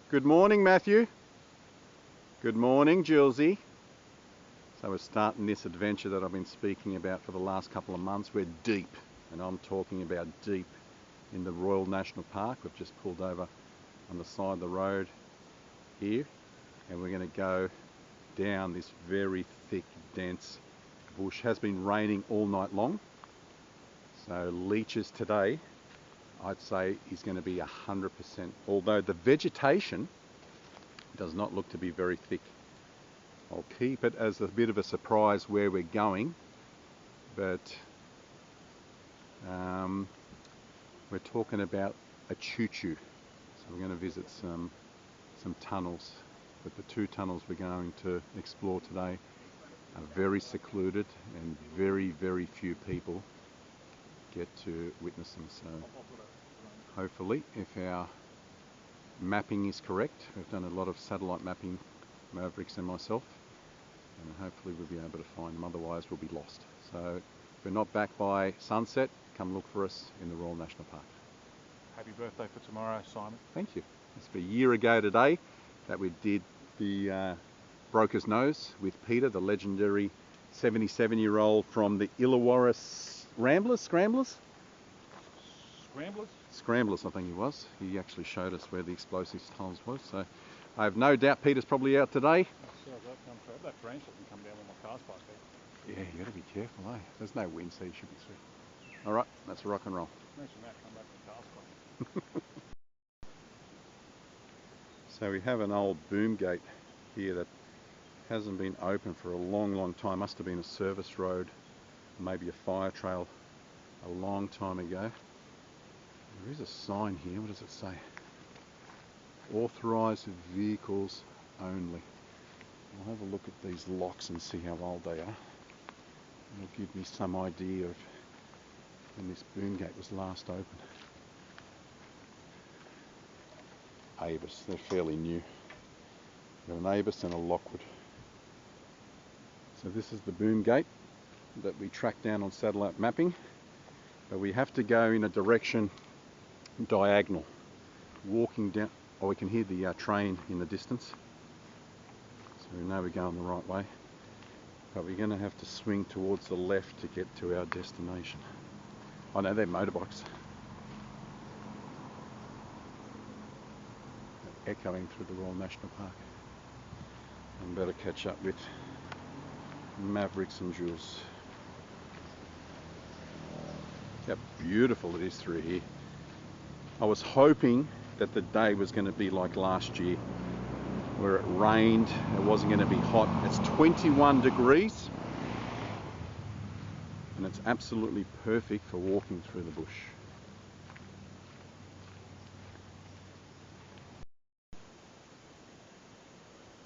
Good morning, Matthew. Good morning, Julesy. So we're starting this adventure that I've been speaking about for the last couple of months. We're deep, and I'm talking about deep, in the Royal National Park. We've just pulled over on the side of the road here, and we're going to go down this very thick, dense bush. Has been raining all night long, so leeches today I'd say is going to be 100%, although the vegetation does not look to be very thick. I'll keep it as a bit of a surprise where we're going, but we're talking about a choo-choo. So we're going to visit some tunnels, but the two tunnels we're going to explore today are very secluded and very, very few people get to witness them. So hopefully, if our mapping is correct, we've done a lot of satellite mapping, Mavericks and myself, and hopefully we'll be able to find them, otherwise we'll be lost. So if we're not back by sunset, come look for us in the Royal National Park. Happy birthday for tomorrow, Simon. Thank you. It's a year ago today that we did the Broker's Nose with Peter, the legendary 77-year-old from the Illawarra Scramblers, I think he was. He actually showed us where the explosives tunnels was. So I have no doubt Peter's probably out today. That branch doesn't come down when my car's parked there. Yeah, you got to be careful, eh? There's no wind, so you should be sweet. All right, let's rock and roll. Mention that, come back when the car's parked. So we have an old boom gate here that hasn't been open for a long, long time. Must have been a service road, maybe a fire trail a long time ago. There is a sign here. What does it say? Authorised vehicles only. I'll have a look at these locks and see how old they are. It'll give me some idea of when this boom gate was last opened. Avis, they're fairly new. We've got an Avis and a Lockwood. So this is the boom gate that we tracked down on satellite mapping, but we have to go in a direction diagonal, walking down. Oh, we can hear the train in the distance, so we know we're going the right way, but we're going to have to swing towards the left to get to our destination. Oh no, they're motorbikes echoing through the Royal National Park. And better catch up with Mavericks and Jules. How beautiful it is through here. I was hoping that the day was going to be like last year, where it rained, it wasn't going to be hot. It's 21 degrees and it's absolutely perfect for walking through the bush.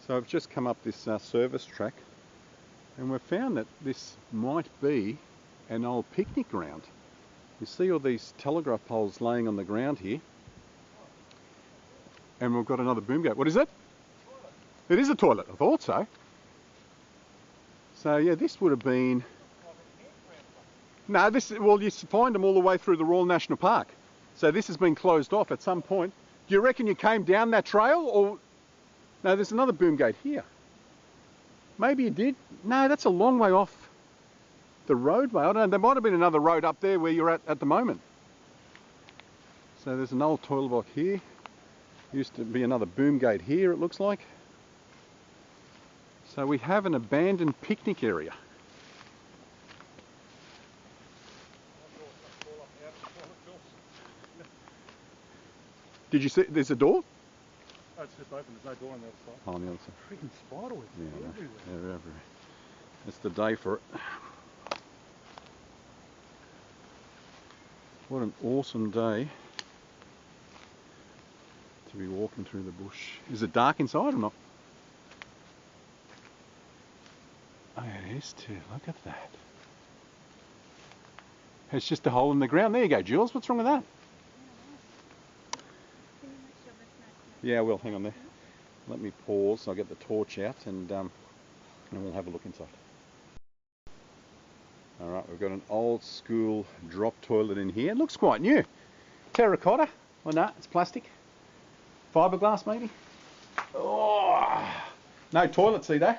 So I've just come up this service track, and we've found that this might be an old picnic ground. You see all these telegraph poles laying on the ground here, and we've got another boom gate. What is it? It is a toilet. I thought so. So yeah, this would have been... No, well, you find them all the way through the Royal National Park. So this has been closed off at some point. Do you reckon you came down that trail, or... No, there's another boom gate here. Maybe you did. No, that's a long way off the roadway. I don't know, there might have been another road up there where you're at the moment. So there's an old toilet block here. Used to be another boom gate here, it looks like. So we have an abandoned picnic area. Did you see, there's a door? Oh, it's just open, there's no door on the other side. Oh, on the other side. Freaking spider webs everywhere. They're everywhere. It's the day for it. What an awesome day to be walking through the bush. Is it dark inside or not? Oh, it is too. Look at that. It's just a hole in the ground. There you go, Jules. What's wrong with that? Yeah, well, hang on there. Let me pause. I'll get the torch out and we'll have a look inside. Alright, we've got an old school drop toilet in here. It looks quite new. Terracotta. Oh no, it's plastic. Fiberglass maybe. Oh, no toilet seat, eh?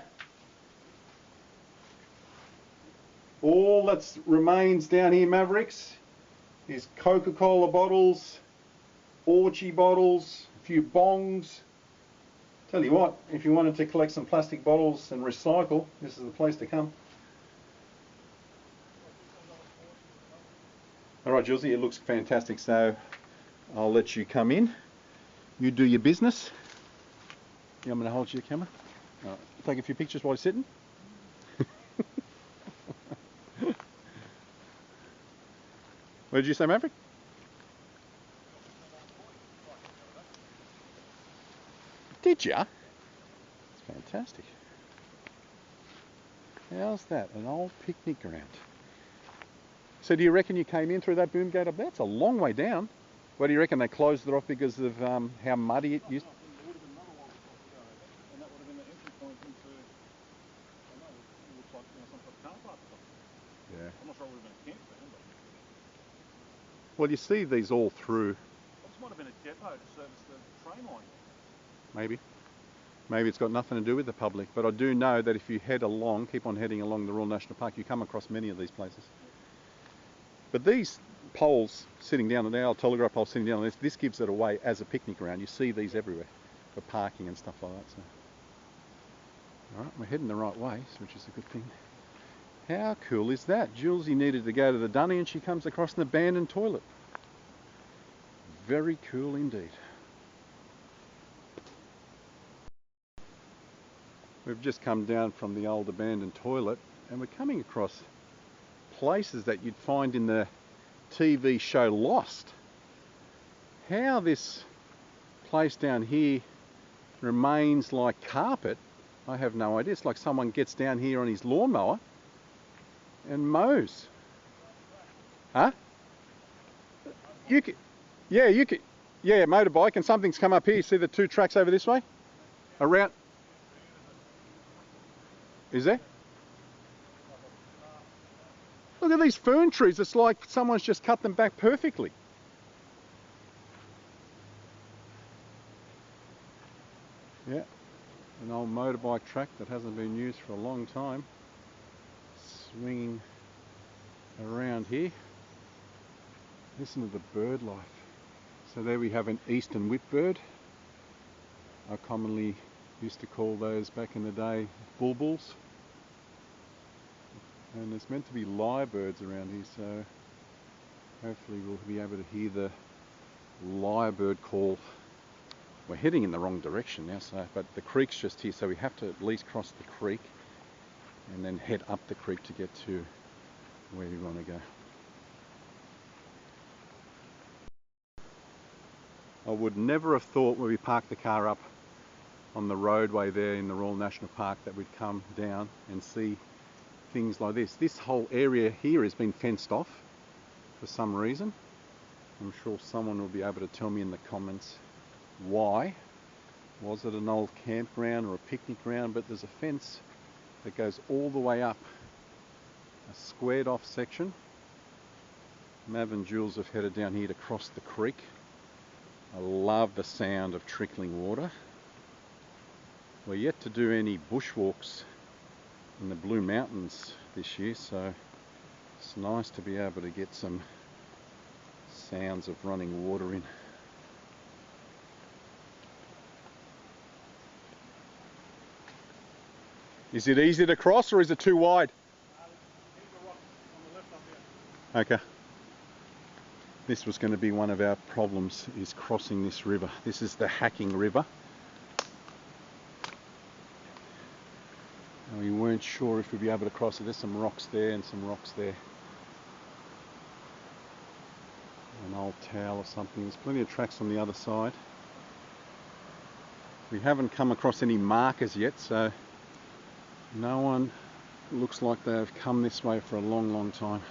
All that remains down here, Mavericks, is Coca-Cola bottles, orgy bottles, a few bongs. Tell you what, if you wanted to collect some plastic bottles and recycle, this is the place to come. Alright, Julesy, it looks fantastic, so I'll let you come in. You do your business. Yeah, I'm going to hold you the camera. Take a few pictures while you're sitting. What did you say, Maverick? Did ya? It's fantastic. How's that? An old picnic ground. So do you reckon you came in through that boom gate up there? It's a long way down. What do you reckon? They closed it off because of how muddy it used to be? There would have been another one and that would have been the entry point into, I don't know, it looks like some sort of car park or something. Yeah. I'm not sure it would have been a camp then, but... Well, you see these all through. Well, this might have been a depot to service the train line. Maybe. Maybe it's got nothing to do with the public, but I do know that if you head along, keep on heading along the Royal National Park, you come across many of these places. But these poles sitting down, the old telegraph poles sitting down, this gives it away as a picnic ground. You see these everywhere for parking and stuff like that. So. Alright, we're heading the right way, which is a good thing. How cool is that? Julesy needed to go to the dunny and she comes across an abandoned toilet. Very cool indeed. We've just come down from the old abandoned toilet and we're coming across places that you'd find in the TV show Lost. How this place down here remains like carpet, I have no idea. It's like someone gets down here on his lawnmower and mows. Huh? You could, yeah, motorbike, and something's come up here. You see the two tracks over this way? Around. Is there? Look at these fern trees. It's like someone's just cut them back perfectly. Yeah, an old motorbike track that hasn't been used for a long time. Swinging around here. Listen to the bird life. So there we have an eastern whipbird. I commonly used to call those back in the day bulbuls. And there's meant to be lyrebirds around here, so hopefully we'll be able to hear the lyrebird call. We're heading in the wrong direction now, but the creek's just here, so we have to at least cross the creek and then head up the creek to get to where we want to go. I would never have thought when we parked the car up on the roadway there in the Royal National Park that we'd come down and see things like this. This whole area here has been fenced off for some reason. I'm sure someone will be able to tell me in the comments why. Was it an old campground or a picnic ground? But there's a fence that goes all the way up, a squared off section. Mav and Jules have headed down here to cross the creek. I love the sound of trickling water. We're yet to do any bushwalks in the Blue Mountains this year, so it's nice to be able to get some sounds of running water in. Is it easy to cross or is it too wide? Okay. This was going to be one of our problems, is crossing this river. This is the Hacking River. And we weren't sure if we'd be able to cross it. There's some rocks there and some rocks there. An old towel or something. There's plenty of tracks on the other side. We haven't come across any markers yet, so no one looks like they have come this way for a long, long time.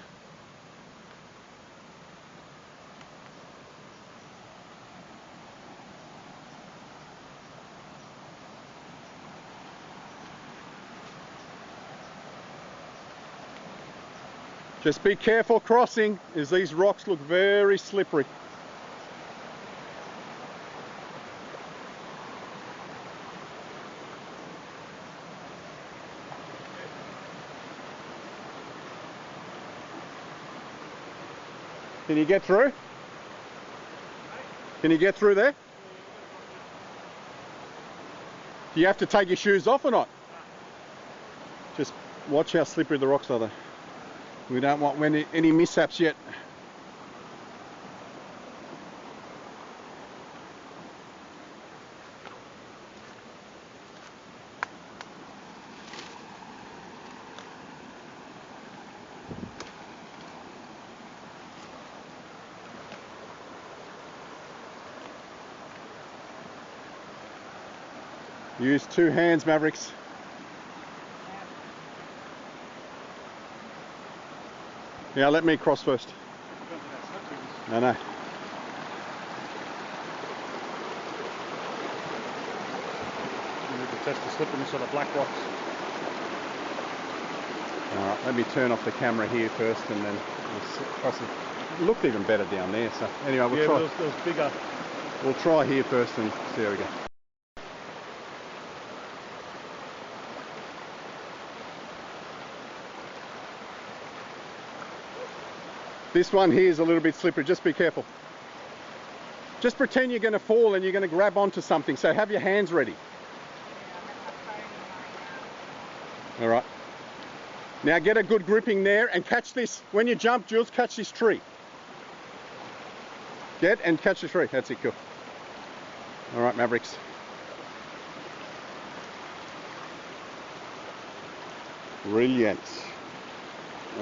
Just be careful crossing, as these rocks look very slippery. Can you get through? Can you get through there? Do you have to take your shoes off or not? Just watch how slippery the rocks are though. We don't want any mishaps yet. Use 2 hands, Mavericks. Yeah, let me cross first. No, no. You need to test the slipperiness of the black rocks. Alright, let me turn off the camera here first and then we'll cross it. It looked even better down there, so anyway, we'll try. There was bigger. We'll try here first and see how we go. This one here is a little bit slippery, just be careful. Just pretend you're going to fall and you're going to grab onto something, so have your hands ready. Alright. Now get a good gripping there and catch this. When you jump, Jules, catch this tree. Get and catch the tree. That's it, cool. Alright, Mavericks. Brilliant.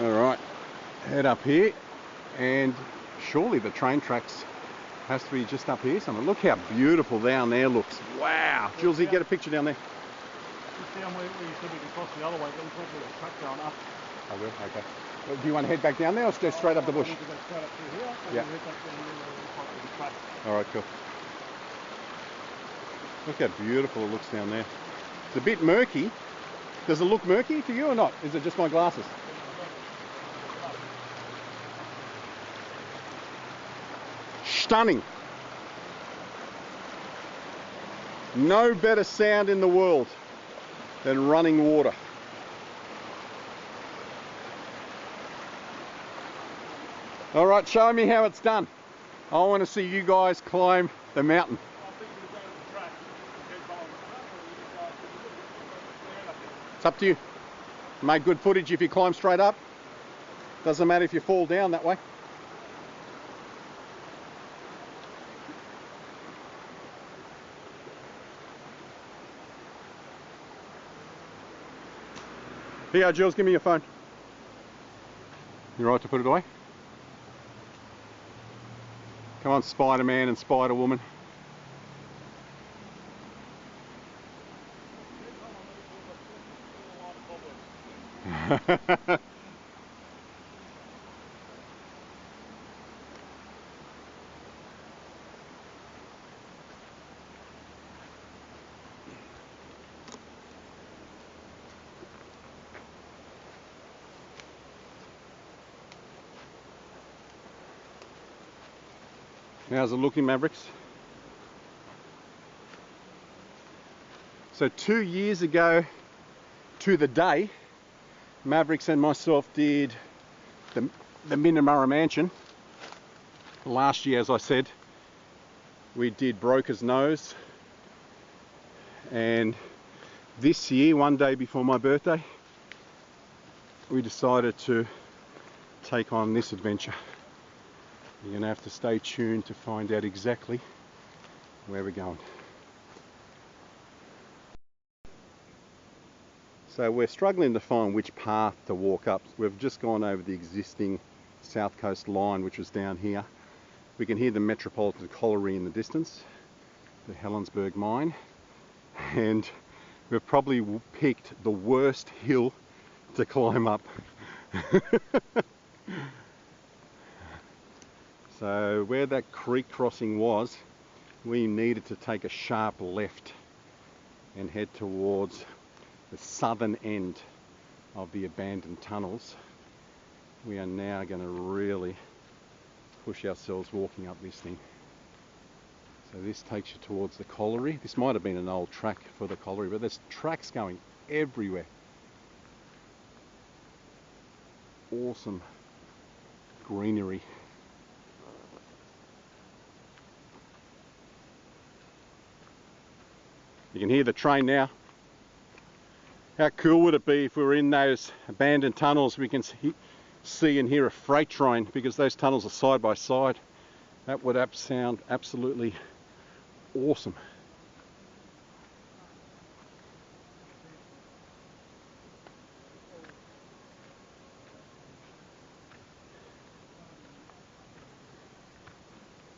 Alright, head up here. And surely the train tracks has to be just up here somewhere. Look how beautiful down there looks. Wow. Jules, you get a picture down there. Just down where you said we could cross the other way, but there's probably a track going up. I will, okay. Well, do you want to head back down there or go straight up the bush? We need to go straight up through here, and yeah. then head back down here where it looks like there's a track. Alright, cool. Look how beautiful it looks down there. It's a bit murky. Does it look murky to you or not? Is it just my glasses? Stunning. No better sound in the world than running water. All right, show me how it's done. I want to see you guys climb the mountain. It's up to you. Make good footage if you climb straight up. Doesn't matter if you fall down that way. Here, Jules, give me your phone. You right to put it away? Come on, Spider-Man and Spider-Woman. How's it looking, Mavericks? So 2 years ago to the day, Mavericks and myself did the Minnamurra Mansion. Last year, as I said, we did Broker's Nose. And this year, one day before my birthday, we decided to take on this adventure. You're going to have to stay tuned to find out exactly where we're going. So we're struggling to find which path to walk up. We've just gone over the existing South Coast line, which was down here. We can hear the Metropolitan Colliery in the distance, the Helensburgh mine, and we've probably picked the worst hill to climb up. So where that creek crossing was, we needed to take a sharp left and head towards the southern end of the abandoned tunnels. We are now going to really push ourselves walking up this thing. So this takes you towards the colliery. This might have been an old track for the colliery, but there's tracks going everywhere. Awesome greenery. You can hear the train now. How cool would it be if we were in those abandoned tunnels? We can see and hear a freight train because those tunnels are side by side. That would sound absolutely awesome.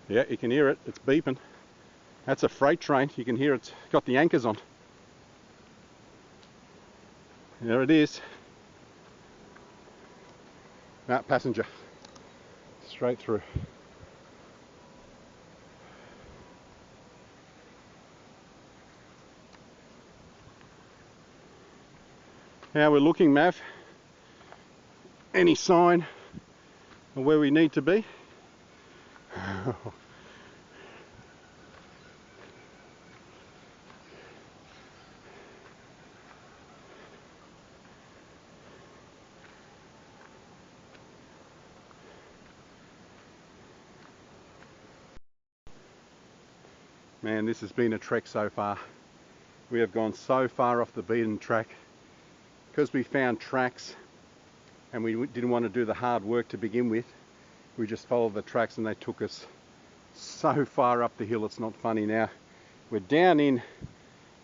Yeah, you can hear it. It's beeping. That's a freight train. You can hear it's got the anchors on. There it is. That passenger. Straight through. How we're looking, Mav? Any sign of where we need to be? Man, this has been a trek so far. We have gone so far off the beaten track because we found tracks and we didn't want to do the hard work to begin with. We just followed the tracks and they took us so far up the hill, it's not funny now. We're down in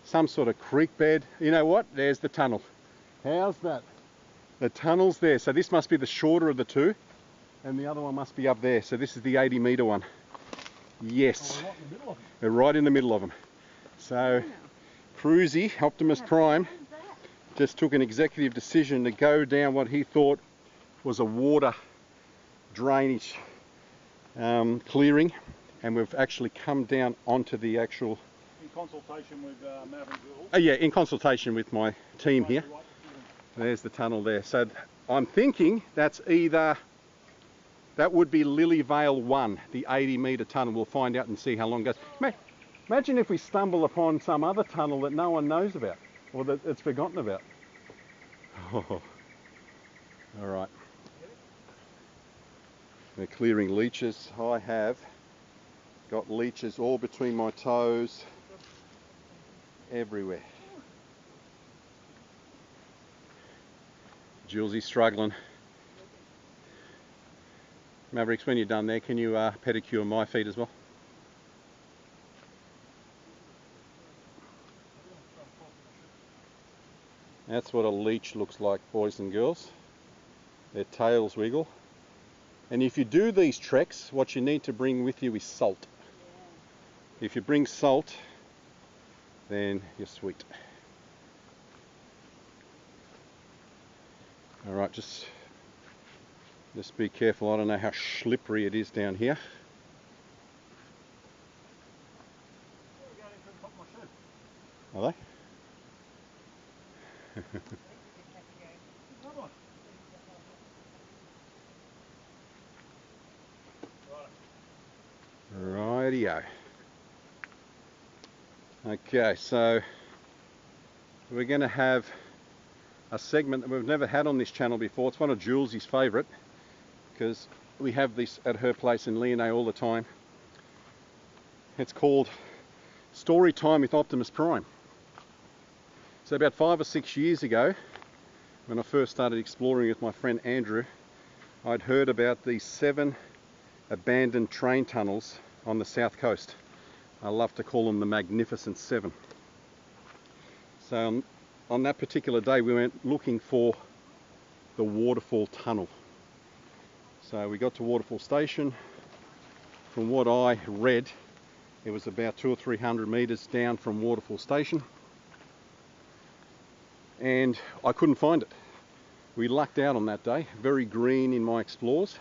some sort of creek bed. You know what? There's the tunnel. How's that? The tunnel's there. So this must be the shorter of the two and the other one must be up there. So this is the 80-metre one. Yes. Oh, we're right in the middle of them. So Cruisy, Optimus Prime, just took an executive decision to go down what he thought was a water drainage clearing, and we've actually come down onto the actual... In consultation with Mav and Jules? Oh yeah, in consultation with my team here. There's the tunnel there. So I'm thinking that's either... That would be Lilyvale 1, the 80-metre tunnel. We'll find out and see how long it goes. Imagine if we stumble upon some other tunnel that no one knows about, or that it's forgotten about. Oh. All right. We're clearing leeches. I have got leeches all between my toes, everywhere. Julesie's struggling. Mavericks, when you're done there, can you pedicure my feet as well? That's what a leech looks like, boys and girls. Their tails wiggle. And if you do these treks, what you need to bring with you is salt. Yeah. If you bring salt, then you're sweet. All right, just be careful. I don't know how slippery it is down here. Are they? Rightio. Okay, so we're going to have a segment that we've never had on this channel before. It's one of Jules's favourite because we have this at her place in Leonay all the time. It's called Story Time with Optimus Prime. So about 5 or 6 years ago, when I first started exploring with my friend Andrew, I'd heard about these 7 abandoned train tunnels on the south coast. I love to call them the Magnificent 7. So on that particular day we went looking for the Waterfall Tunnel. So we got to Waterfall Station. From what I read, it was about 200 or 300 metres down from Waterfall Station, and I couldn't find it. We lucked out on that day, very green in my explores.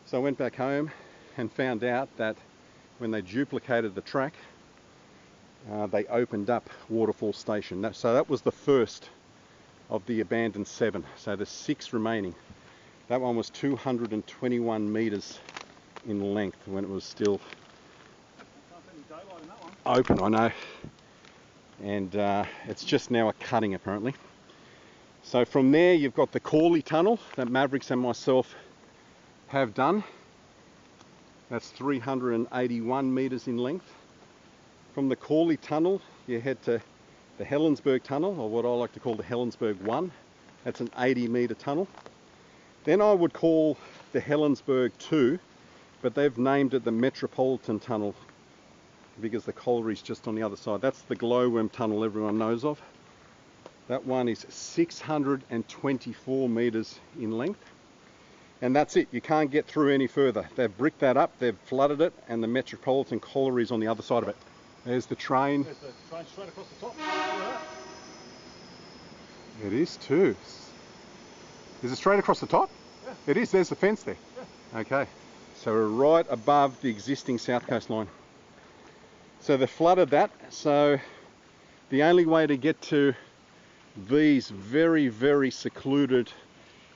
So I went back home and found out that when they duplicated the track, they opened up Waterfall Station. So that was the first of the abandoned 7. So there's 6 remaining. That one was 221 metres in length when it was still open, I know. And it's just now a cutting apparently. So from there you've got the Corley Tunnel that Mavericks and myself have done. That's 381 metres in length. From the Corley Tunnel, you head to the Helensburgh Tunnel, or what I like to call the Helensburgh 1. That's an 80-metre tunnel. Then I would call the Helensburgh 2, but they've named it the Metropolitan Tunnel because the colliery's just on the other side. That's the glowworm tunnel everyone knows of. That one is 624 metres in length. And that's it, you can't get through any further. They've bricked that up, they've flooded it, and the Metropolitan colliery's on the other side of it. There's the train. There's the train straight across the top. Look at that. It is too. Is it straight across the top? Yeah. It is, there's the fence there. Yeah. Okay, so we're right above the existing South Coast line. So they flooded that, so the only way to get to these very, very secluded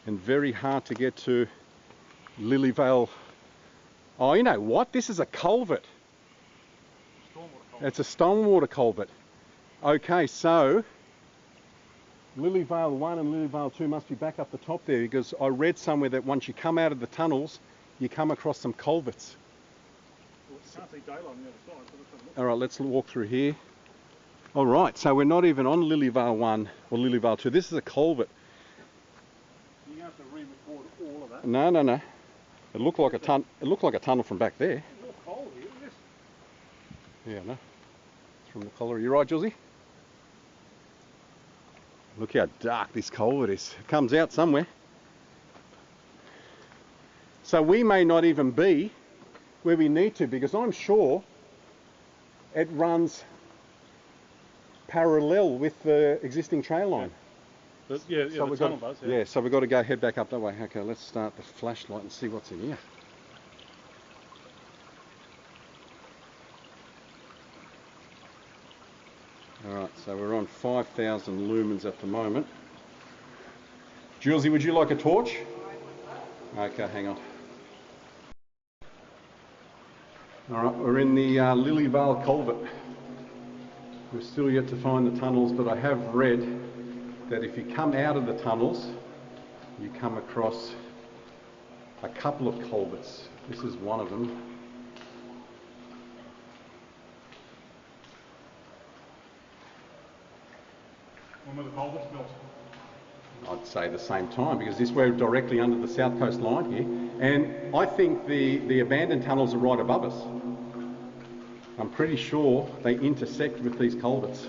and very hard to get to Lilyvale. Oh, you know what? This is a culvert. Stormwater culvert. It's a stormwater culvert. Okay, so Lilyvale 1 and Lilyvale 2 must be back up the top there, because I read somewhere that once you come out of the tunnels, you come across some culverts. Well, you can't see daylight on the other side, so let's have a look. All right, let's walk through here. All right, so we're not even on Lilyvale 1 or Lilyvale 2. This is a culvert. You have to re-record all of that. No, no, no. It looked like a tunnel from back there. It's all cold here, look at this. Yeah, no. It's from the colliery. You right, Josie? Look how dark this culvert is. It comes out somewhere. So we may not even be where we need to, because I'm sure it runs parallel with the existing trail line. Yeah, So the tunnel does, yeah, so we've got to head back up that way. Okay, let's start the flashlight and see what's in here. Alright, so we're on 5,000 lumens at the moment. Julesy, would you like a torch? Okay, hang on. Alright, we're in the Lilyvale culvert. We're still yet to find the tunnels, but I have read that if you come out of the tunnels, you come across a couple of culverts. This is one of them. When were the culverts built? I'd say the same time, because this we're directly under the South Coast line here, and I think the abandoned tunnels are right above us. I'm pretty sure they intersect with these culverts.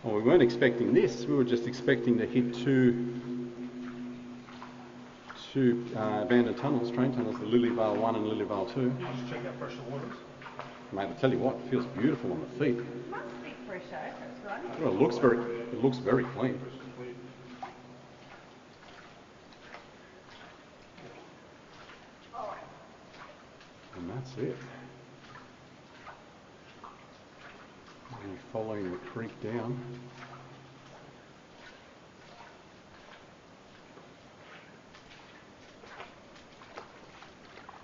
Well, we weren't expecting this, we were just expecting to hit two abandoned tunnels, train tunnels, the Lilyvale 1 and Lilyvale 2. You just check out pressure waters. Mate, I tell you what, it feels beautiful on the feet. It must be fresh, eh? It's running. Well, it looks very clean. And that's it. And you're following the creek down.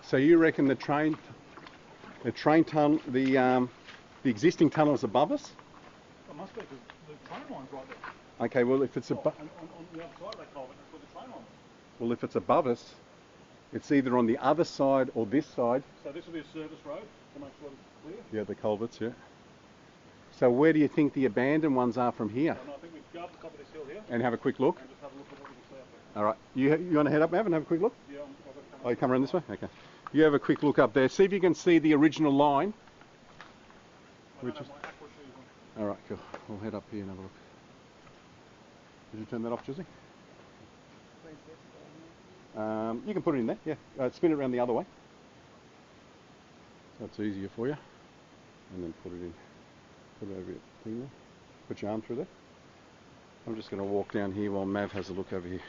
So you reckon the existing tunnel is above us? It must be, because the train line's right there. Okay, well if it's On the other side of that culvert, that's where the train line is. well if it's above us, it's either on the other side or this side. So this will be a service road to make sure it's clear. Yeah, the culverts, yeah. So where do you think the abandoned ones are from here? And I think we go up the top of this hill here And have a quick look? and just have a look at what we can see up there. All right, you want to head up, Mav, and have a quick look? Yeah, I've got to come Oh, you come around this way? Okay. You have a quick look up there. See if you can see the original line. I don't have my aqua shoes on. All right, cool. We'll head up here and have a look. Did you turn that off, Josie? You can put it in there, yeah. Spin it around the other way. So it's easier for you. And then put it in. Put it over your thing there. Put your arm through there. I'm just going to walk down here while Mav has a look over here.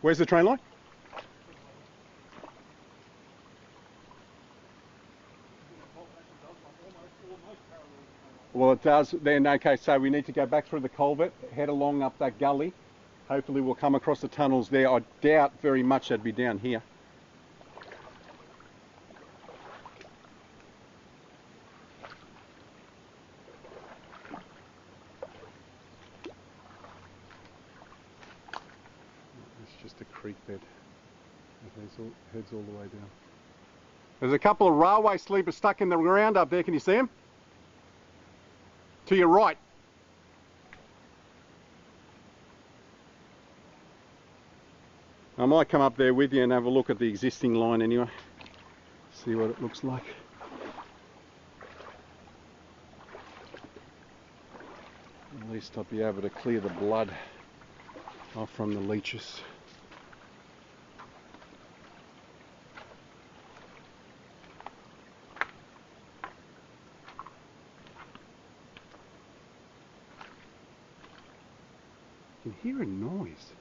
Where's the train line? Well, it does then. Okay, so we need to go back through the culvert, head along up that gully. Hopefully we'll come across the tunnels there. I doubt very much they'd be down here. Heads all the way down. There's a couple of railway sleepers stuck in the ground up there. Can you see them? To your right. I might come up there with you and have a look at the existing line anyway. See what it looks like. At least I'll be able to clear the blood off from the leeches. You can hear a noise,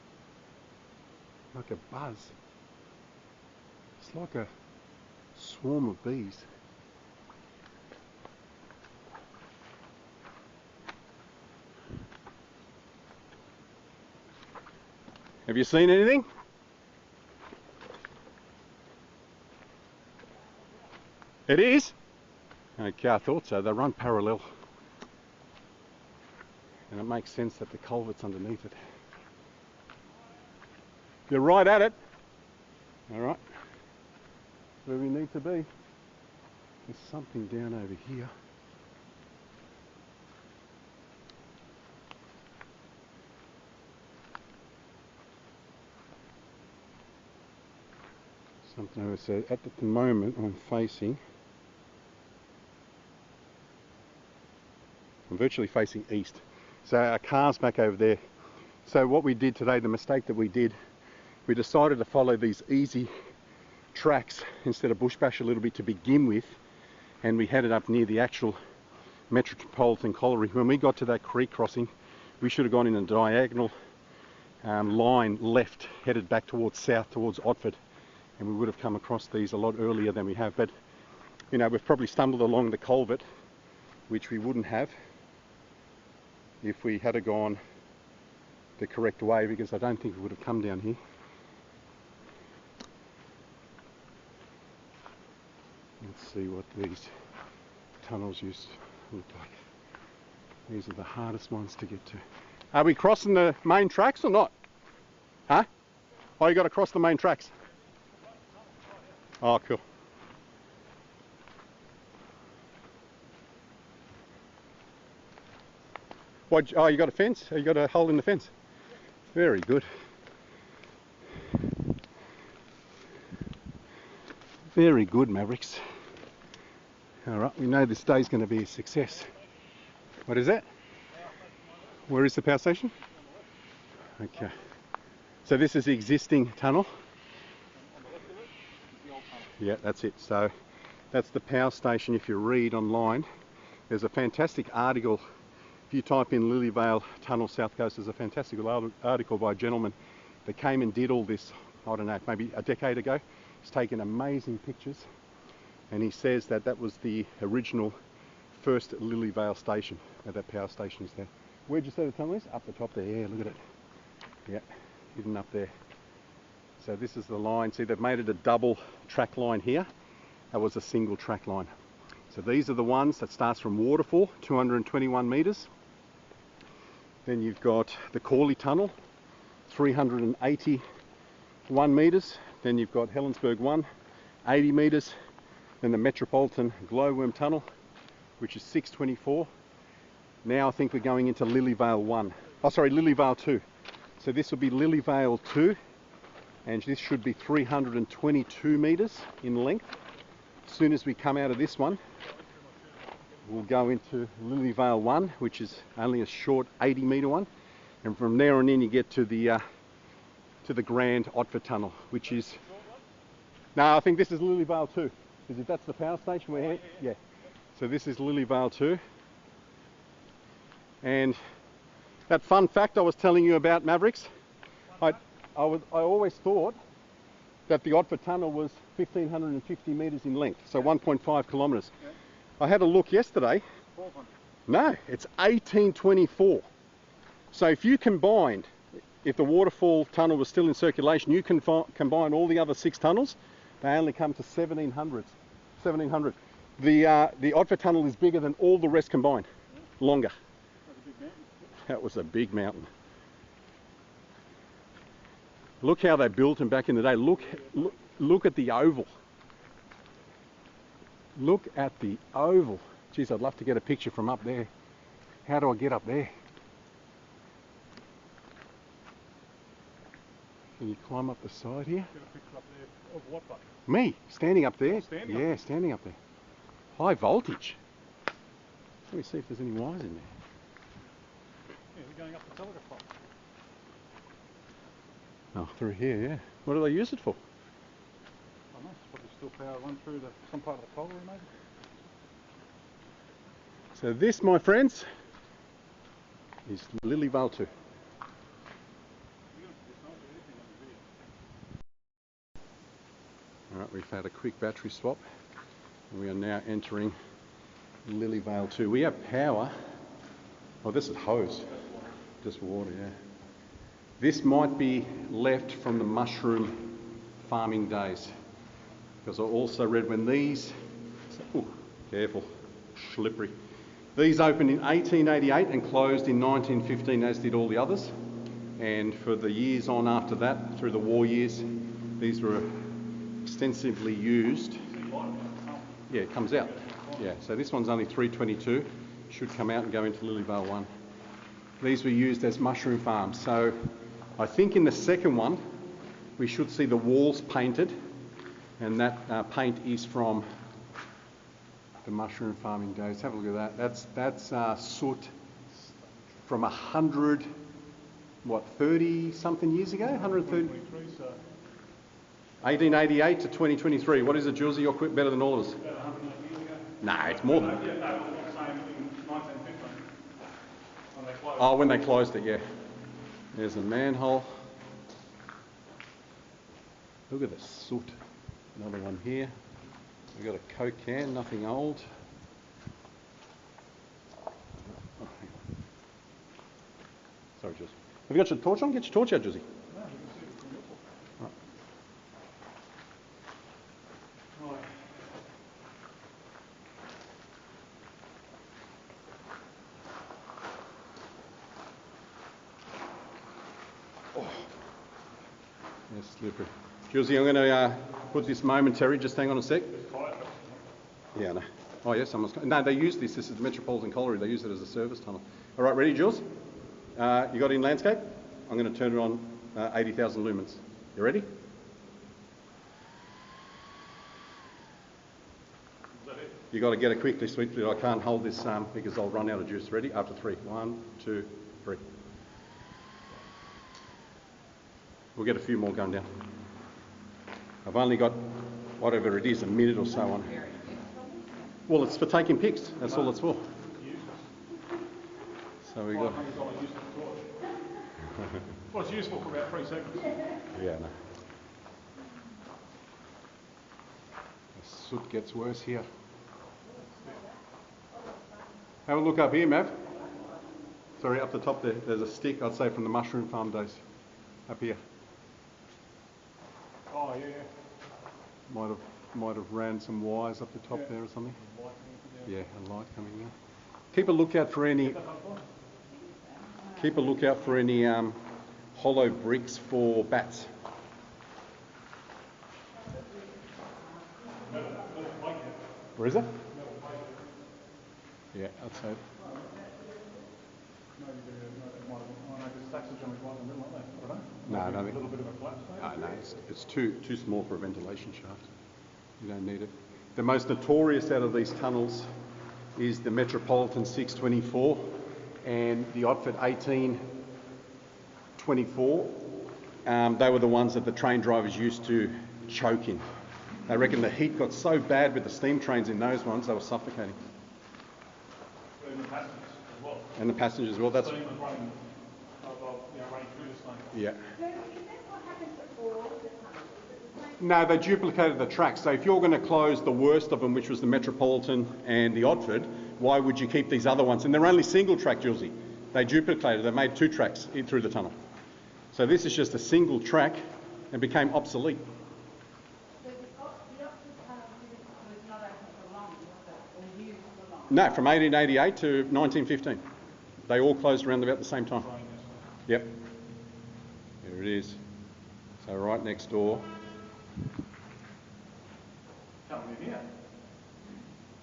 like a buzz. It's like a swarm of bees. Have you seen anything? It is? Okay, I thought so. They run parallel. And it makes sense that the culvert's underneath it. You're right at it. Alright. Where we need to be. There's something down over here. Something over there. At the moment I'm virtually facing east. So our car's back over there. So what we did today, the mistake that we did, we decided to follow these easy tracks instead of bush bash a little bit to begin with, and we headed up near the actual metropolitan colliery. When we got to that creek crossing, we should have gone in a diagonal line left, headed back towards south, towards Otford, and we would have come across these a lot earlier than we have. But you know, we've probably stumbled along the culvert, which we wouldn't have if we had gone the correct way, because I don't think we would have come down here. Let's see what these tunnels used to look like. These are the hardest ones to get to. Are we crossing the main tracks or not? Huh? Oh, you got to cross the main tracks. Oh, cool. What? Oh, you got a fence? You got a hole in the fence? Very good. Very good, Mavericks. Alright, we know this day's going to be a success. What is that? Where is the power station? Okay. So this is the existing tunnel? Yeah, that's it. So that's the power station. If you read online, there's a fantastic article. If you type in Lilyvale Tunnel South Coast, there's a fantastic article by a gentleman that came and did all this, I don't know, maybe a decade ago. He's taken amazing pictures, and he says that that was the original first Lilyvale station, where that power station is there. Where'd you say the tunnel is? Up the top there, yeah, look at it. Yeah, hidden up there. So this is the line. See, they've made it a double track line here. That was a single track line. So these are the ones that starts from Waterfall, 221 metres. Then you've got the Corley Tunnel, 381 metres. Then you've got Helensburgh 1, 80 metres. Then the Metropolitan Glowworm Tunnel, which is 624. Now I think we're going into Lilyvale 1. Oh, sorry, Lilyvale 2. So this will be Lilyvale 2, and this should be 322 metres in length. As soon as we come out of this one, we'll go into Lilyvale 1, which is only a short 80 metre one, and from there on in you get to the Grand Otford Tunnel, which is, no, I think this is Lilyvale 2. Is it, that's the power station we're heading? Yeah. So this is Lilyvale 2. And that fun fact I was telling you about, Mavericks, I always thought that the Otford Tunnel was 1,550 metres in length, so 1.5 kilometres. Yeah. I had a look yesterday. 1,200. No, it's 1824. So if you combined, if the Waterfall Tunnel was still in circulation, you can combine all the other 6 tunnels, they only come to 1,700. 1,700. The Otford Tunnel is bigger than all the rest combined, longer. That's a big mountain. That was a big mountain. Look how they built them back in the day. Look at the oval. Look at the oval. Geez, I'd love to get a picture from up there. How do I get up there? Can you climb up the side here? Get a picture up there of what, but? Me, standing up there. Oh, standing up yeah, there. standing up there. High voltage. Let me see if there's any wires in there. Yeah, they're going up the telegraph pole. Oh, through here, yeah. What do they use it for? I don't know, it's probably still power run through some part of the colliery maybe. So this, my friends, is Lilyvale 2. Alright, we've had a quick battery swap and we are now entering Lilyvale 2. We have power. Oh, this is hose. Just water, yeah. This might be left from the mushroom farming days, because I also read when these, ooh, careful, slippery. These opened in 1888 and closed in 1915, as did all the others. And for the years on after that, through the war years, these were extensively used. Yeah, it comes out. Yeah, so this one's only 322. Should come out and go into Lilyvale 1. These were used as mushroom farms. So I think in the second one, we should see the walls painted, and that paint is from the mushroom farming days. Have a look at that. That's soot from 100, what, 30 something years ago? 130? 1888 to 2023. What is it, Jules? You're better than all of us. About 108 years ago. Nah, it's more than that. Yeah, no, I'm saying in 1915 when they closed. Oh, when they closed it, yeah. There's a manhole. Look at the soot. Another one here. We've got a Coke can, nothing old. Oh, hang on. Sorry, Jules. Have you got your torch on? Get your torch out, Jules. No, you can see it from your top. Right. Right. Yes, slippery. Julesy, I'm going to put this momentary. Just hang on a sec. Yeah, no. Oh, yes, someone's... No, they use this. This is the Metropolitan Colliery. They use it as a service tunnel. All right, ready, Jules? You got in landscape? I'm going to turn it on 80,000 lumens. You ready? Is that it? You got to get it quickly, sweetly. I can't hold this because I'll run out of juice. Ready? After 3. 1, 2, 3. We'll get a few more going down. I've only got, whatever it is, a minute or so on. Well, it's for taking pics. That's all it's for. So we got... $500 useless torch. Well, it's useful for about 3 seconds. Yeah, no. The soot gets worse here. Have a look up here, Mav. Sorry, up the top there. There's a stick, I'd say, from the mushroom farm days. Up here. Oh, yeah, yeah. Might have ran some wires up the top there or something. Light coming Yeah, a light coming there. Keep a lookout for any. Keep a lookout for any hollow bricks for bats. Where is it? Yeah, I'd say. Maybe it might have, oh no, because stacks are generally right in the middle, aren't they? I don't know. No, Maybe no. a little bit of a collapse maybe? No, it's too small for a ventilation shaft. You don't need it. The most notorious out of these tunnels is the Metropolitan 624 and the Otford 1824. They were the ones that the train drivers used to choke in. They reckon the heat got so bad with the steam trains in those ones, they were suffocating. Even the passengers as well. And the passengers as well. That's... Steam was running, running through this thing. Yeah. So is that what happens to all of the tunnels? Is it the same? No, they duplicated the tracks. So if you're going to close the worst of them, which was the Metropolitan and the Otford, why would you keep these other ones? And they're only single track, Julesy. They duplicated. They made 2 tracks in through the tunnel. So this is just a single track and became obsolete. So the Oxford tunnel was not open for long, was it? Or used for long? No, from 1888 to 1915. They all closed around about the same time. Yep. There it is. So right next door. Coming in here.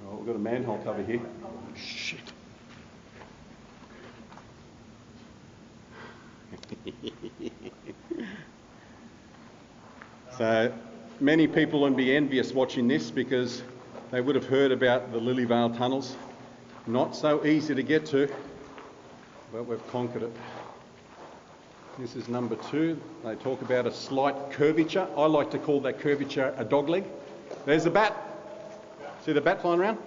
Oh, we've got a manhole cover here. Shit. So many people will be envious watching this because they would have heard about the Lilyvale tunnels. Not so easy to get to, but we've conquered it. This is number 2. They talk about a slight curvature. I like to call that curvature a dog leg. There's a bat. See the bat flying around?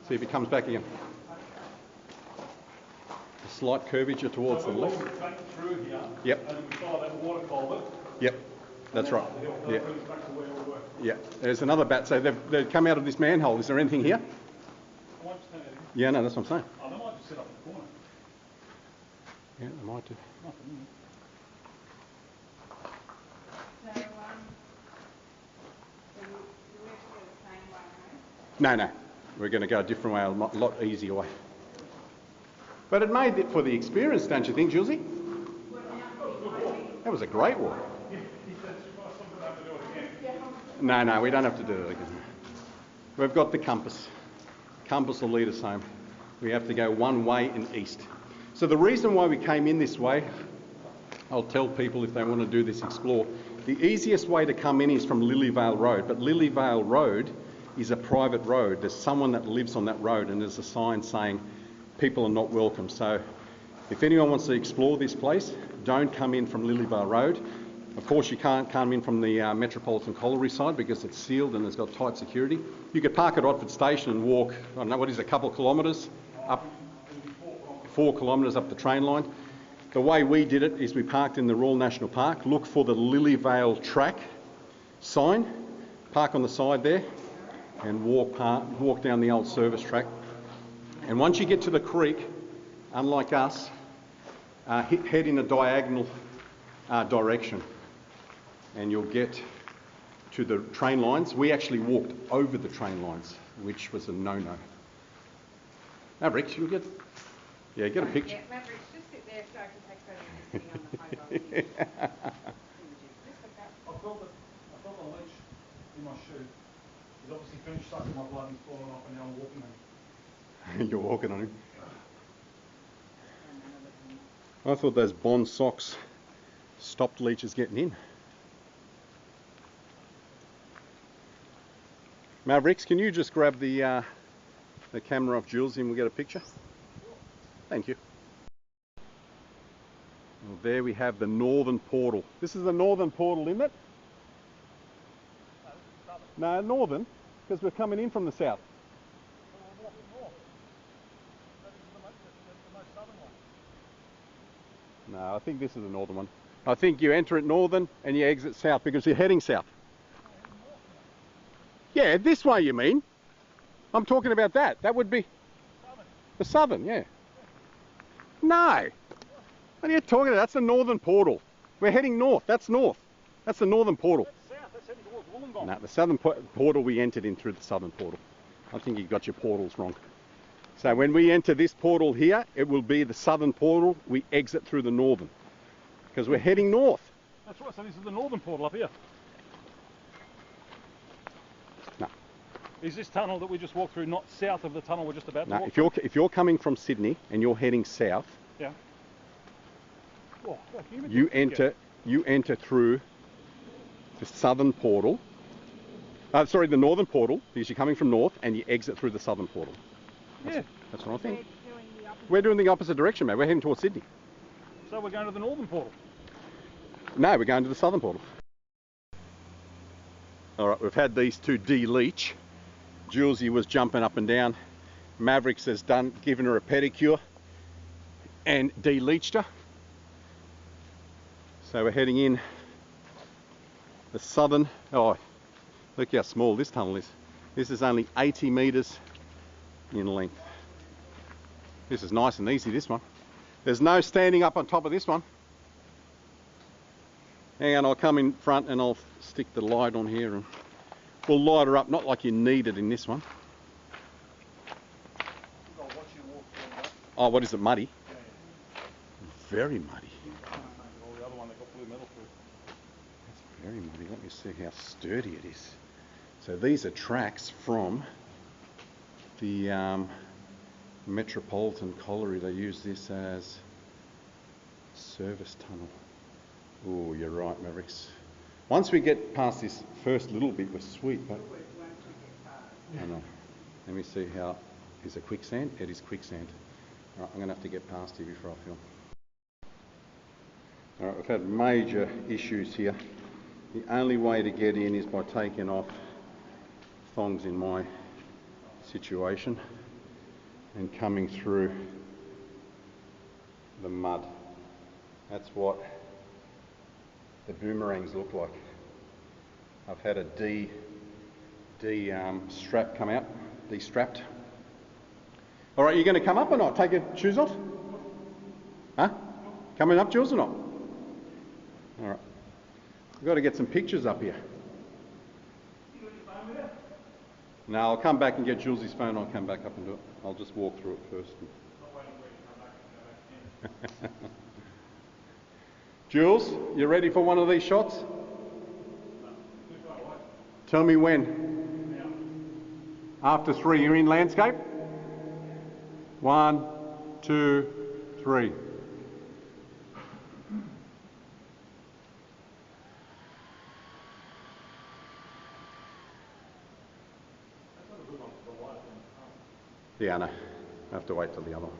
See if it comes back again. A slight curvature towards the left. Back through here. Yep. And we follow that water culvert. Yep. That's right. Yeah. That brings us back to where we were. Yeah. There's another bat. So they've come out of this manhole. Is there anything here? I might just turn that in. Yeah, no, that's what I'm saying. Oh, they might just sit up in the corner. Yeah, they might do. Nothing. So, you wish to go the same way home? No. We're going to go a different way, a lot easier way. But it made it for the experience, don't you think, Julesy? That was a great walk. He said, something I have to do it again. No, we don't have to do that again. We've got the compass. Compass will lead us home. We have to go one way in east. So the reason why we came in this way, I'll tell people if they want to do this explore, the easiest way to come in is from Lilyvale Road, but Lilyvale Road is a private road. There's someone that lives on that road and there's a sign saying people are not welcome. So if anyone wants to explore this place, don't come in from Lilyvale Road. Of course you can't come in from the Metropolitan Colliery side because it's sealed and it's got tight security. You could park at Otford Station and walk, I don't know, what is it, a couple of kilometres up, 4 kilometres up the train line. The way we did it is we parked in the Royal National Park, look for the Lilyvale track sign, park on the side there and walk down the old service track. And once you get to the creek, unlike us, head in a diagonal direction and you'll get to the train lines. We actually walked over the train lines, which was a no-no. Mavericks, you'll get a picture. Yeah, Mavericks, just sit there so I can take photos of you sitting on the photo. I felt a leech in my shoe. He's obviously finished sucking my blood and he's fallen off and now I'm walking on him. You're walking on him. I thought those Bond socks stopped leeches getting in. Mavericks, can you just grab the camera off Jules and we'll get a picture? Thank you. Well, there we have the northern portal. This is the northern portal, isn't it? No, northern, because we're coming in from the south. We're walking north. That is the most southern one. No, I think this is the northern one. I think you enter at northern and you exit south because you're heading south. Yeah, this way you mean. I'm talking about that. That would be the southern, yeah. No. What are you talking about? That's the northern portal. We're heading north. That's north. That's the northern portal. That's south. That's heading towards Wollongong. No, the southern portal we entered in through the southern portal. I think you got your portals wrong. So when we enter this portal here, it will be the southern portal. We exit through the northern because we're heading north. That's right. So this is the northern portal up here. No. Is this tunnel that we just walked through not south of the tunnel we're just about to No, walk if you're coming from Sydney and you're heading south, yeah. Oh, you enter through the southern portal. Sorry, the northern portal, because you're coming from north, and you exit through the southern portal. That's what I think. We're doing the opposite direction, mate. We're heading towards Sydney. So we're going to the northern portal? No, we're going to the southern portal. All right, we've had these two de-leech. Julesy was jumping up and down. Mavericks has given her a pedicure and de-leeched her. So we're heading in the southern. Oh, look how small this tunnel is. This is only 80 metres in length. This is nice and easy, this one. There's no standing up on top of this one. Hang on, I'll come in front and I'll stick the light on here and we'll light her up, not like you need it in this one. Oh, what is it, muddy? Yeah. Very muddy. Oh, the other one, they got blue metal through. very muddy. Let me see how sturdy it is. So these are tracks from the Metropolitan Colliery. They use this as service tunnel. Oh, you're right, Mavericks. Once we get past this first little bit, we're sweet, but I know. Let me see how. Is it quicksand? It is quicksand. All right, I'm going to have to get past here before I film. All right, we've had major issues here. The only way to get in is by taking off thongs in my situation and coming through the mud. That's what the boomerangs look like. I've had a strap come out, de-strapped. All right, you going to come up or not? Take your shoes off? Huh? Coming up, Jules, or not? All right. We've got to get some pictures up here. You got your phone with you? No, I'll come back and get Jules's phone. I'll come back up and do it. I'll just walk through it first. Not waiting for you to come back and go back again. Jules, you ready for one of these shots? No, too far away. Tell me when. Now. After 3, you're in landscape? 1, 2, 3. That's not a good one for the light on the front. Yeah, I know. I have to wait till the other one.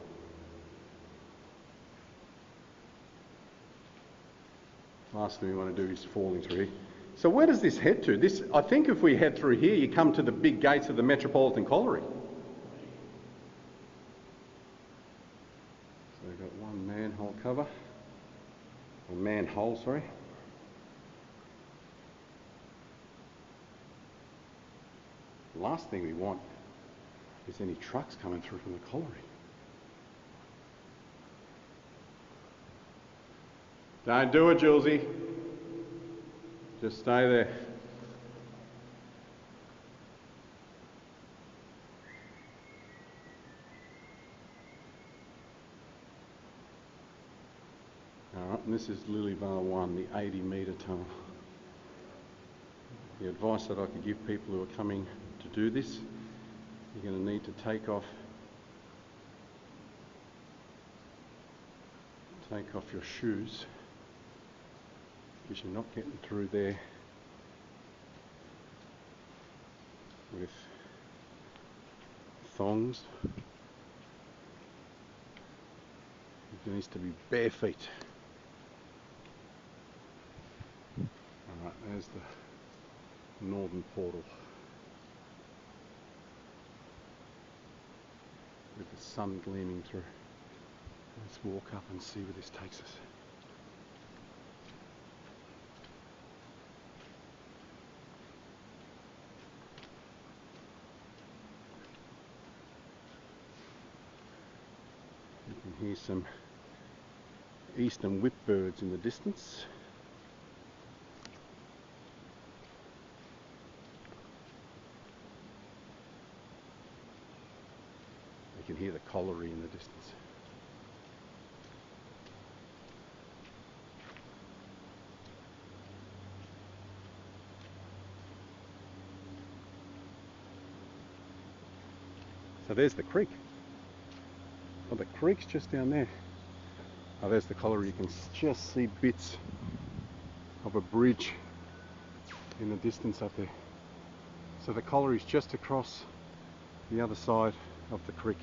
Last thing we want to do is falling through here. So where does this head to? This, I think if we head through here, you come to the big gates of the Metropolitan Colliery. So we've got one manhole cover. Or manhole, sorry. Last thing we want is any trucks coming through from the colliery. Don't do it, Julesy. Just stay there. Alright, and this is Lilyvale 1, the 80-metre tunnel. The advice that I could give people who are coming to do this, you're going to need to take off your shoes, because you're not getting through there with thongs. It needs to be bare feet. Alright, there's the northern portal with the sun gleaming through. Let's walk up and see where this takes us. You can hear some eastern whipbirds in the distance. You can hear the colliery in the distance. So there's the creek. Oh, the creek's just down there. Oh, there's the colliery. You can just see bits of a bridge in the distance up there. So the colliery's just across the other side of the creek.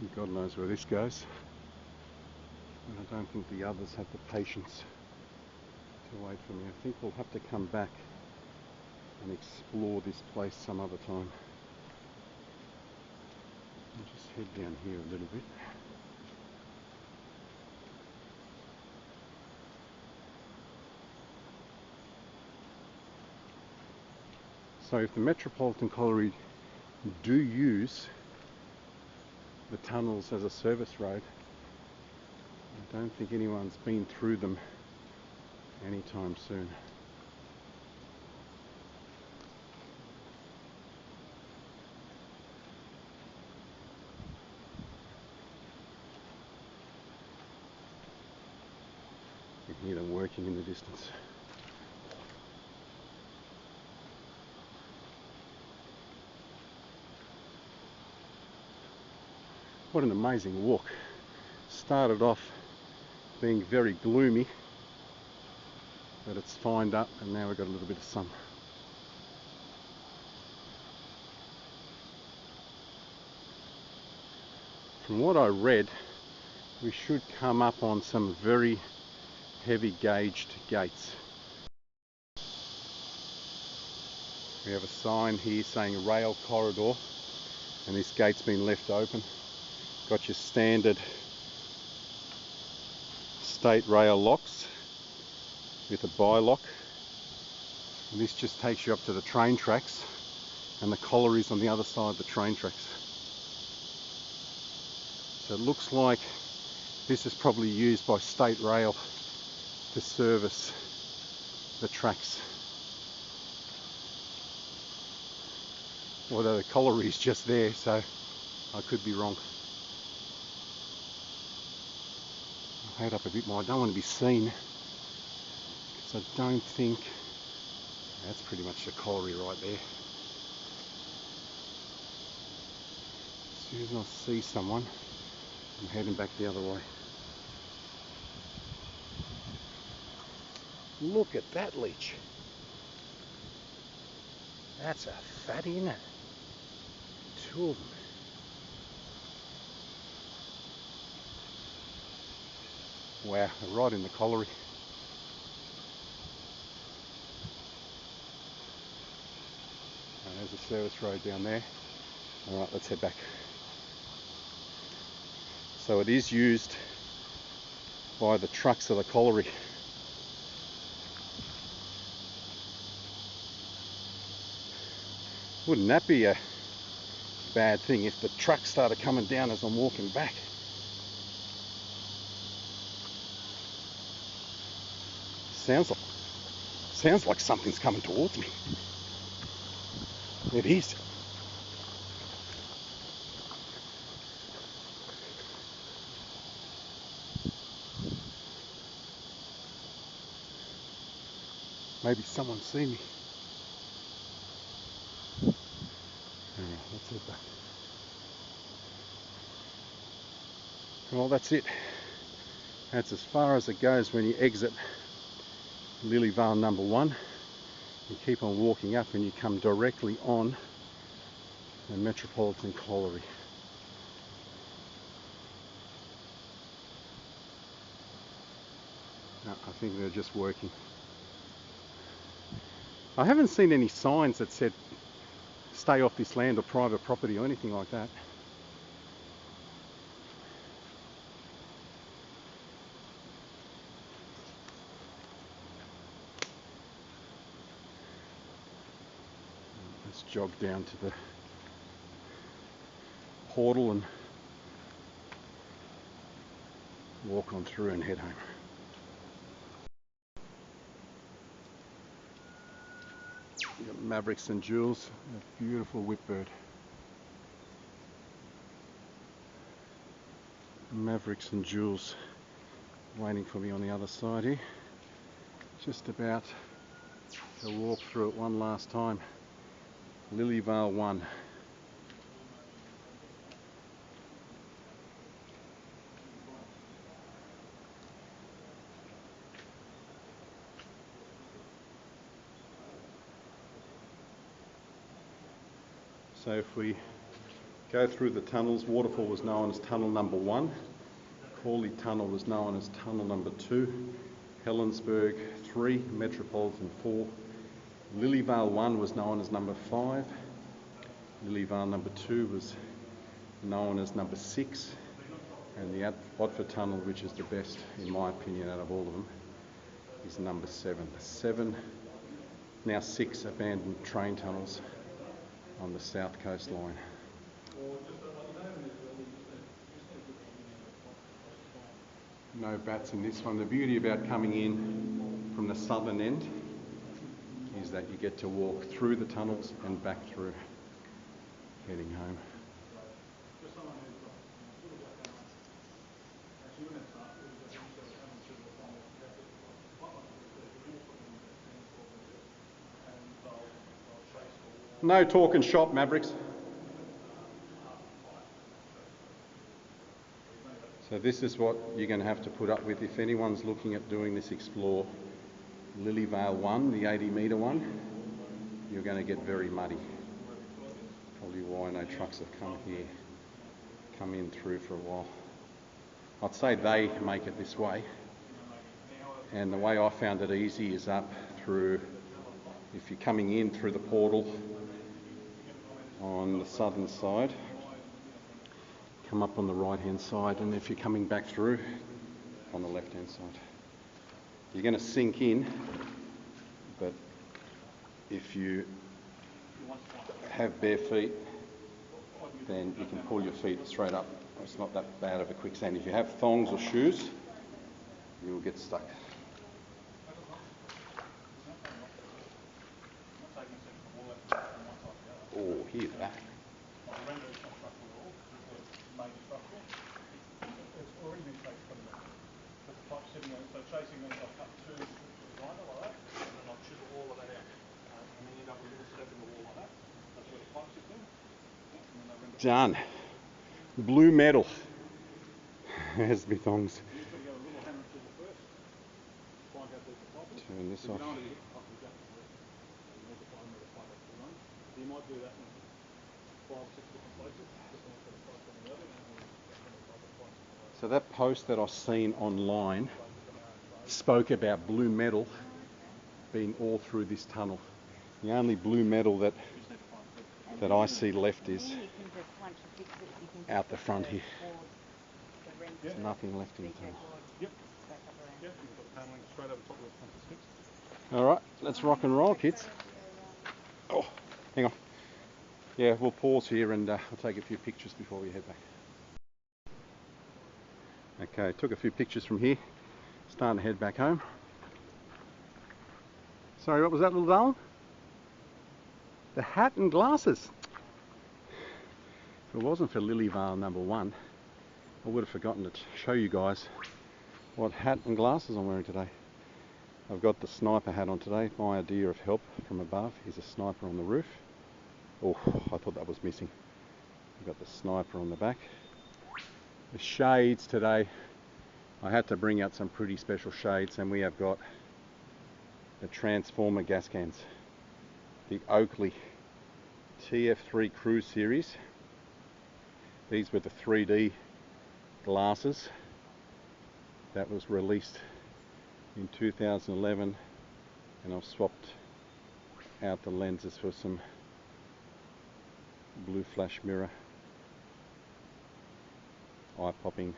And God knows where this goes. And I don't think the others have the patience to wait for me. I think we'll have to come back and explore this place some other time. I'll just head down here a little bit. So if the Metropolitan Colliery do use the tunnels as a service road, I don't think anyone's been through them anytime soon. hear them working in the distance. What an amazing walk. Started off being very gloomy, but it's fined up and now we've got a little bit of sun. From what I read, we should come up on some very heavy gauged gates. We have a sign here saying rail corridor, and this gate's been left open. Got your standard state rail locks with a bi-lock, and this just takes you up to the train tracks, and the colliery's on the other side of the train tracks. So it looks like this is probably used by state rail to service the tracks. Although the colliery is just there, so I could be wrong. I'll head up a bit more. I don't want to be seen, because I don't think that's pretty much the colliery right there. As soon as I see someone, I'm heading back the other way. Look at that leech. That's a fatty, isn't it? Two of them. Wow, right in the colliery. And there's a service road down there. Alright, let's head back. So it is used by the trucks of the colliery. Wouldn't that be a bad thing if the trucks started coming down as I'm walking back? Sounds like something's coming towards me. It is. Maybe someone see me. Alright, let's head back. Well, that's it. That's as far as it goes when you exit Lilyvale number 1. You keep on walking up and you come directly on the Metropolitan Colliery. No, I think they're just working. I haven't seen any signs that said stay off this land or private property or anything like that. Let's jog down to the portal and walk on through and head home. We've got Mavericks and Jules, a beautiful whipbird. Mavericks and Jules waiting for me on the other side here. Just about to walk through it one last time. Lilyvale 1. So if we go through the tunnels, Waterfall was known as tunnel number 1, Corley Tunnel was known as tunnel number 2, Helensburgh 3, Metropolitan 4, Lilyvale 1 was known as number 5, Lilyvale number 2 was known as number 6, and the Watford Tunnel, which is the best in my opinion out of all of them, is number 7. 7, now 6 abandoned train tunnels on the south coast line. No bats in this one. The beauty about coming in from the southern end is that you get to walk through the tunnels and back through, heading home. No talking shop, Mavericks. So this is what you're going to have to put up with if anyone's looking at doing this explore. Lilyvale 1, the 80-metre one, you're going to get very muddy. Probably why no trucks have come in through for a while. I'd say they make it this way, and the way I found it easy is up through, if you're coming in through the portal on the southern side, come up on the right hand side, and if you're coming back through on the left hand side. You're going to sink in, but if you have bare feet, then you can pull your feet straight up. It's not that bad of a quicksand. If you have thongs or shoes, you will get stuck. Oh, hear that. It's already been traced pretty much. But the pipe sitting on it, so tracing means I'll cut two strips of grinder like that, and then I'll chisel all of that out. And then you end up with a little step in the wall like that. That's where the pipe sits in. And then they render. Done. Blue metal. There's my thongs. You've got to go a little hammer and chisel first. Find how deep the pipe is. Turn this If off. you don't want to hit the pipe, you need to find where the pipe actually runs. So you might do that in 5 or 6 different places. Just one for the pipe on the other, and then the pipe on the other. So that post that I've seen online spoke about blue metal being all through this tunnel. The only blue metal that I see left is out the front here. There's nothing left in the tunnel. Yep. Yep, you've got the paneling straight over the top of it once it's fixed. Alright, let's rock and roll, kids. Oh, hang on. Yeah, we'll pause here and we'll take a few pictures before we head back. Okay, took a few pictures from here. Starting to head back home. Sorry, what was that, little darling? The hat and glasses. If it wasn't for Lilyvale number 1, I would have forgotten to show you guys what hat and glasses I'm wearing today. I've got the sniper hat on today. My idea of help from above is a sniper on the roof. Oh, I thought that was missing. I've got the sniper on the back. The shades today, I had to bring out some pretty special shades, and we have got the transformer gas cans. The Oakley TF3 Cruise Series. These were the 3D glasses that was released in 2011, and I've swapped out the lenses for some blue flash mirror eye-popping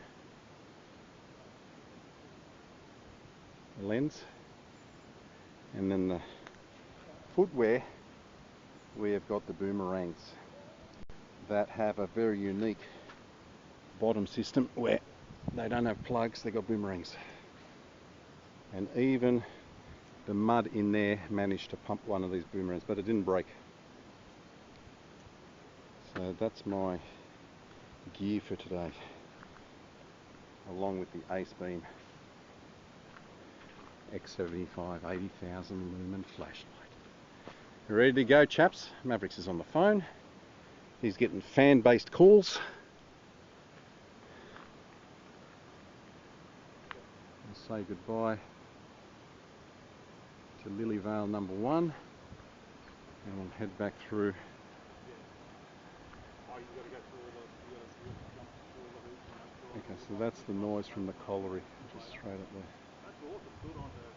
lens. And then the footwear, we have got the boomerangs that have a very unique bottom system where they don't have plugs, they've got boomerangs. And even the mud in there managed to pump one of these boomerangs, but it didn't break. So that's my gear for today, along with the Ace Beam X75 80,000 lumen flashlight. Ready to go, chaps? Mavericks is on the phone. He's getting fan-based calls. I'll say goodbye to Lilyvale number 1, and we'll head back through. Okay, so that's the noise from the colliery, just straight up there. That's awesome. Good on her.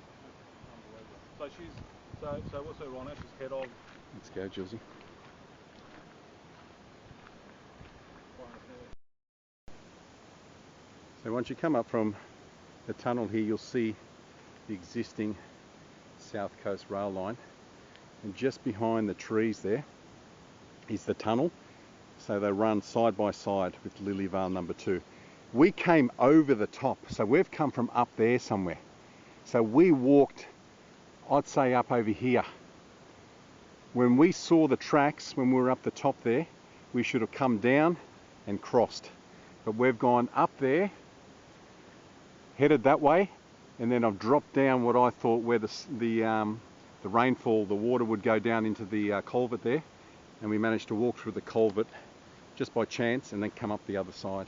Unbelievable. So what's her role now? She's head of. Let's go, Jilsey. So once you come up from the tunnel here, you'll see the existing South Coast rail line, and just behind the trees there is the tunnel. So they run side by side with Lilyvale number 2. We came over the top, so we've come from up there somewhere. So we walked, I'd say, up over here. When we saw the tracks, when we were up the top there, we should have come down and crossed. But we've gone up there, headed that way, and then I've dropped down what I thought where the rainfall, the water would go down into the culvert there, and we managed to walk through the culvert just by chance and then come up the other side.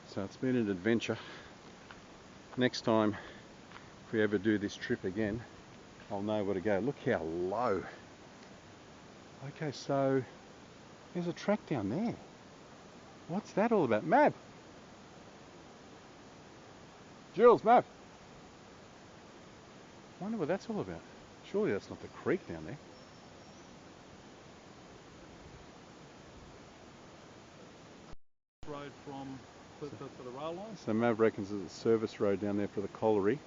So it's been an adventure. Next time, if we ever do this trip again, I'll know where to go. Look how low. Okay, so there's a track down there. What's that all about? Mav! Jules, Mav! I wonder what that's all about. Surely that's not the creek down there. Road from to the rail line. So Mav reckons there's a service road down there for the colliery.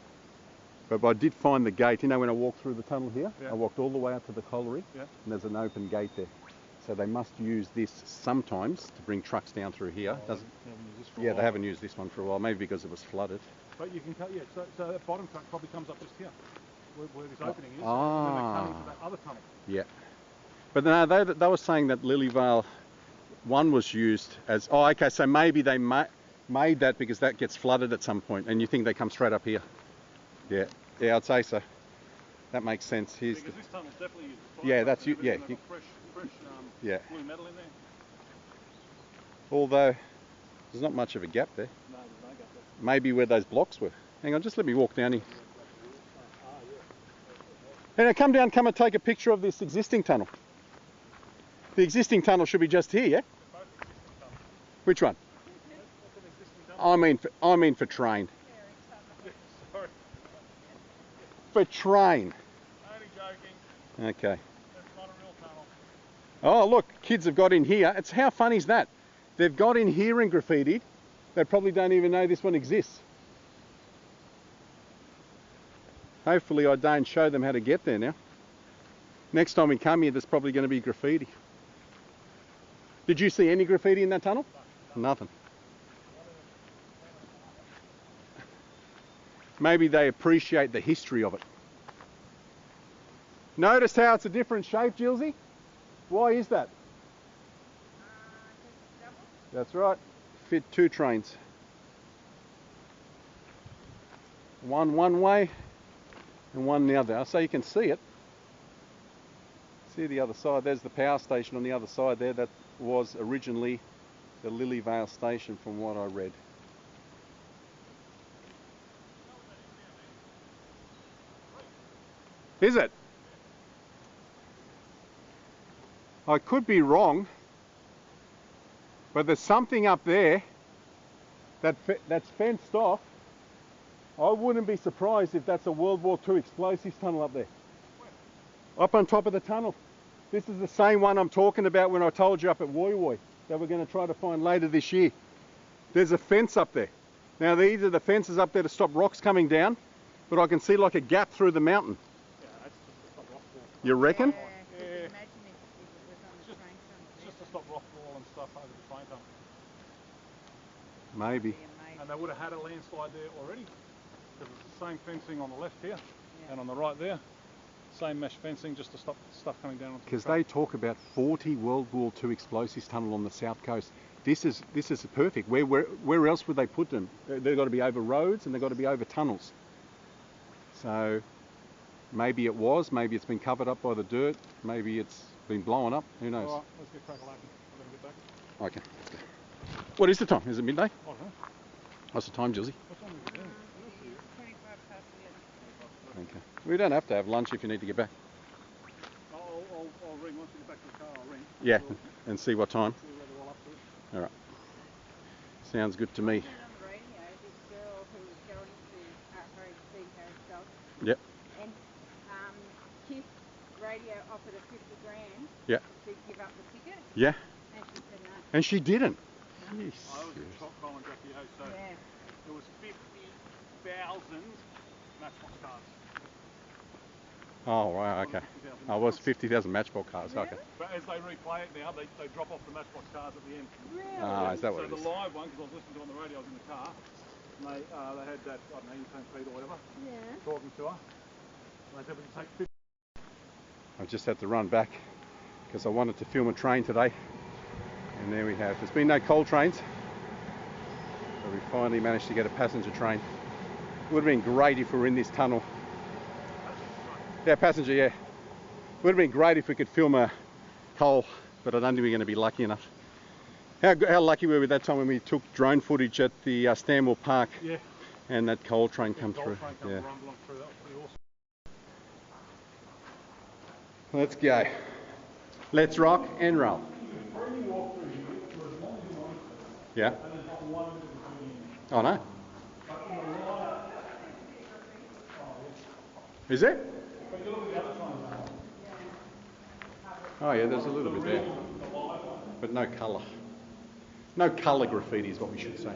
But I did find the gate. You know when I walked through the tunnel here? Yeah. I walked all the way up to the colliery, Yeah. and there's an open gate there. So they must use this sometimes to bring trucks down through here. Doesn't? Yeah, they haven't used this one for a while. Maybe because it was flooded. But you can cut, yeah. So that bottom track probably comes up just here, where this opening is. Ah. And then they come into that other tunnel. Yeah. But no, they were saying that Lilyvale 1 was used as... Oh, okay, so maybe they made that because that gets flooded at some point, and you think they come straight up here. Yeah, yeah, I'd say so. That makes sense. Here's Because this tunnel's definitely used. Yeah, that's you. Yeah, fresh yeah. blue metal in there. Although there's not much of a gap there. No, there's no gap there. Maybe where those blocks were. Hang on, just let me walk down here. Hey, now come down, come and take a picture of this existing tunnel. The existing tunnel should be just here, yeah? Which one? I mean for train. Sorry. For train. Only joking. Okay. That's not a real tunnel. Oh look, kids have got in here. It's how funny is that? They've got in here and graffitied. They probably don't even know this one exists. Hopefully I don't show them how to get there now. Next time we come here, there's probably going to be graffiti. Did you see any graffiti in that tunnel? No. Nothing. Maybe they appreciate the history of it. Notice how it's a different shape, Jilsey? Why is that? That's right. Fit 2 trains. One way and one the other. So you can see it. See the other side. There's the power station on the other side there. That was originally the Lilyvale station from what I read. Is it? I could be wrong, but there's something up there that's fenced off. I wouldn't be surprised if that's a World War II explosives tunnel up there. Up on top of the tunnel. This is the same one I'm talking about when I told you up at Woy Woy that we're going to try to find later this year. There's a fence up there. Now these are the fences up there to stop rocks coming down, but I can see like a gap through the mountain. Yeah, that's just to stop rock fall. You reckon? Yeah, 'cause Yeah. imagine if it was on the train tunnel. It's just to stop rock fall and stuff over the train tunnel. Maybe. And they would have had a landslide there already. Because it's the same fencing on the left here Yeah. and on the right there. Same mesh fencing just to stop stuff coming down onto the Because track. they talk about 40 World War II explosives tunnel on the south coast. This is perfect. Where else would they put them? They've got to be over roads and they've got to be over tunnels. So maybe it was, maybe it's been covered up by the dirt, maybe it's been blown up, who knows? Alright, let's get cracking. We're going to get back. Okay, let's go. What is the time? Is it midday? I don't know. What's the time, Jilsey? What time is it? 25 past 11. Okay. We don't have to have lunch if you need to get back. I'll ring. Once we get back to the car, I'll ring. Yeah, We'll and see what time. see where they're all up to. All right. Sounds good to me. I heard on the radio this girl who was going to see herself, Yep. and KISS radio offered her 50 grand Yeah. to give up the ticket, Yeah. and she said no. And she didn't. I was at Top Colin Jackie Ho, so Yeah. there was 50,000 Matchbox cars. Oh, right, okay. 50,000 Oh, it was 50,000 matchbox cars. Okay. But as they replay it now, they drop off the Matchbox cars at the end. Really? Ah, is that what So it the is? live one, because I was listening to it on the radio, I was in the car, and they had that, I don't know, intern Pete or whatever, Yeah. talking to her. And they said, "Would you take 50?" I just had to run back because I wanted to film a train today. And there we have. There's been no coal trains, but we finally managed to get a passenger train. Would have been great if we were in this tunnel. Yeah, passenger, yeah. Would have been great if we could film a coal, but I don't think we're going to be lucky enough. How lucky were we that time when we took drone footage at the Stanwell Park? Yeah. And that coal train come Coal through. train come Yeah. rumbling through. That was pretty awesome. Let's go. Let's rock and roll. Yeah. Oh no. Is there? Oh yeah, there's a little bit there. But no colour. No colour graffiti is what we should say.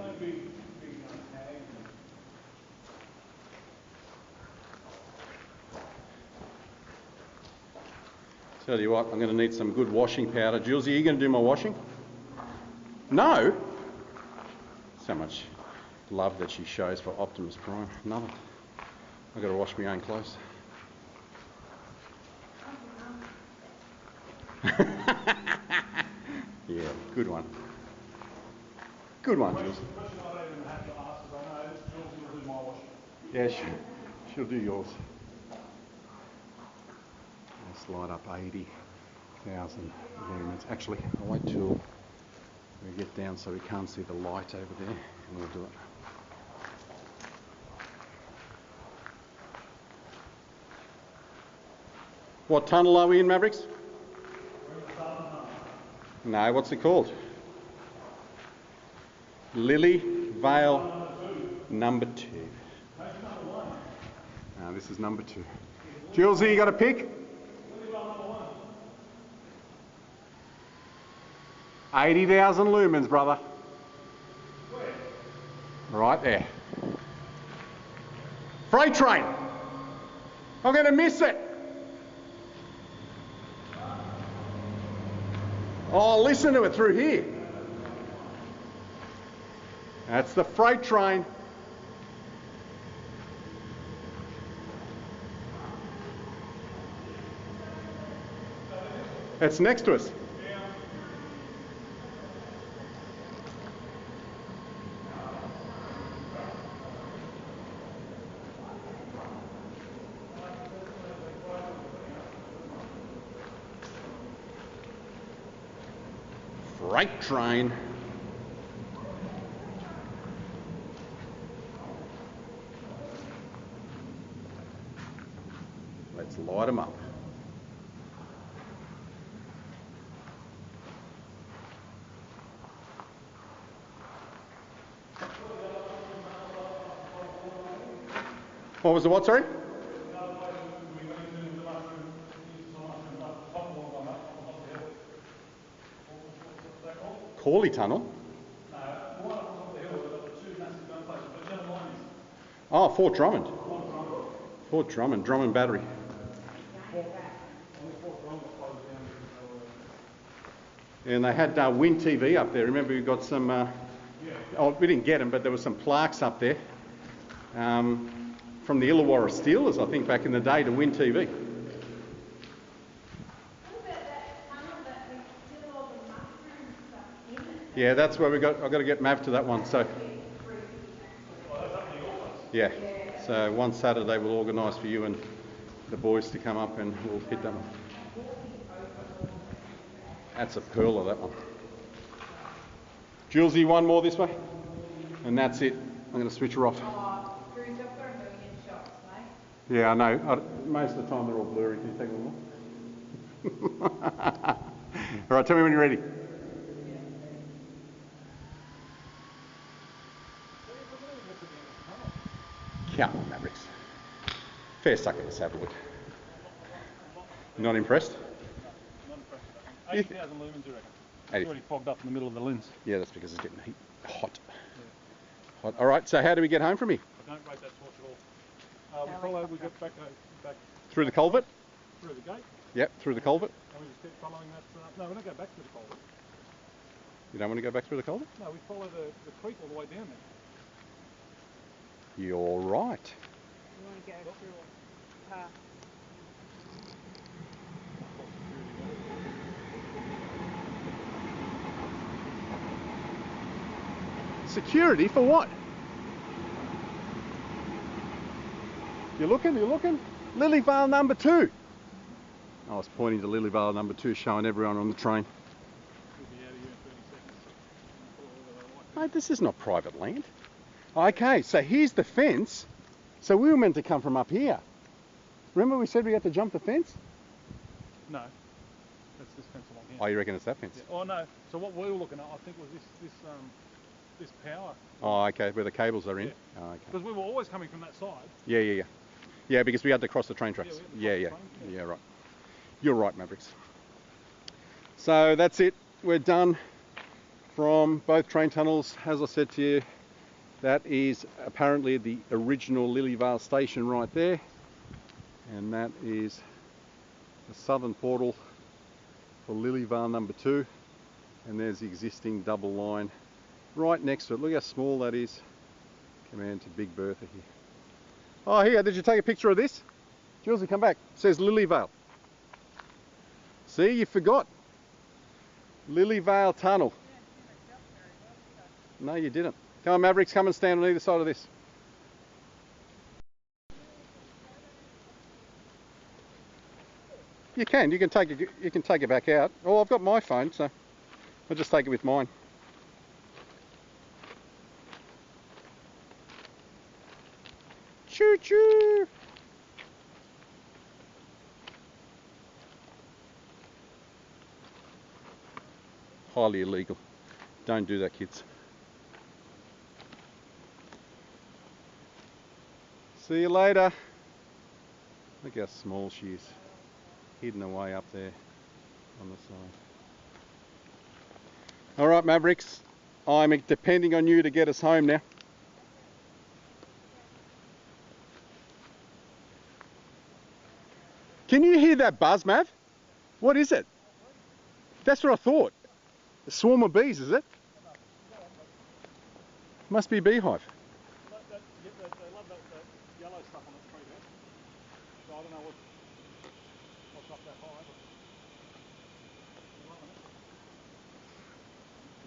Tell you what, I'm going to need some good washing powder. Jules, are you going to do my washing? No? So much love that she shows for Optimus Prime. Nothing. I've got to wash my own clothes. Yeah, good one. Good one, Jules. Yeah, she'll do yours. I'll slide up 80,000 lumens. Actually, I'll wait till we get down so we can't see the light over there, and we'll do it. What tunnel are we in, Mavericks? No, what's it called? Lily Vale number 2. No, this is number 2. Jules, you got a pick? 80,000 lumens, brother. Right there. Freight train. I'm going to miss it. Oh, listen to it through here. That's the freight train. It's next to us. Freight train. Let's light them up. What was the what, sorry? Corley Tunnel? Oh, Fort Drummond. Fort Drummond, Drummond Battery. And they had Wind TV up there. Remember we got some, oh, we didn't get them, but there were some plaques up there from the Illawarra Steelers, I think, back in the day to Wind TV. Yeah, that's where I've got to get Mav to that one. So, yeah. So one Saturday we'll organise for you and the boys to come up and we'll hit that one. That's a pearler, that one. Julesy, one more this way, and that's it. I'm going to switch her off. Oh, Bruce, I've got a million shots, mate. Yeah, I know. Most of the time they're all blurry. Can you take one more? All right, tell me when you're ready. Come on, Mavericks. Fair sucker, let's have a look. Not impressed? Not impressed. 80,000 lumens, you reckon? It's already fogged up in the middle of the lens. Yeah, that's because it's getting hot. Yeah. Hot. All right, so how do we get home from here? I don't rate that torch at all. We get back through the culvert? Through the gate. Yep, through the culvert. And we just keep following that. No, we don't go back through the culvert. You don't want to go back through the culvert? No, we follow the creek all the way down there. You're right. You want to go through a path. Security for what? You're looking? Lilyvale number 2. I was pointing to Lilyvale No.2, showing everyone on the train. We'll be out of here in 30 seconds. Mate, this is not private land. Okay, so here's the fence. So we were meant to come from up here. Remember we said we had to jump the fence? No, that's this fence along here. Oh, you reckon it's that fence? Yeah. Oh no. So what we were looking at, I think, was this power. Oh, okay, where the cables are in. Yeah. Oh, okay. Because we were always coming from that side. Yeah. Yeah, because we had to cross the train tracks. Yeah, Yeah, right. You're right, Mavericks. So that's it. We're done from both train tunnels. As I said to you, that is apparently the original Lilyvale station right there. And that is the southern portal for Lilyvale No.2. And there's the existing double line right next to it. Look how small that is. Command to Big Bertha here. Oh, here, did you take a picture of this? Julesy, come back. It says Lilyvale. See, you forgot. Lilyvale Tunnel. No, you didn't. Come on, Mavericks, come and stand on either side of this. You can take it back out. Oh, I've got my phone, so I'll just take it with mine. Choo choo. Highly illegal. Don't do that, kids. See you later. Look how small she is. Hidden away up there on the side. All right, Mavericks. I'm depending on you to get us home now. Can you hear that buzz, Mav? What is it? That's what I thought. A swarm of bees, is it? Must be a beehive. They love that yellow stuff on that tree there. So I don't know what's up that high, but they're loving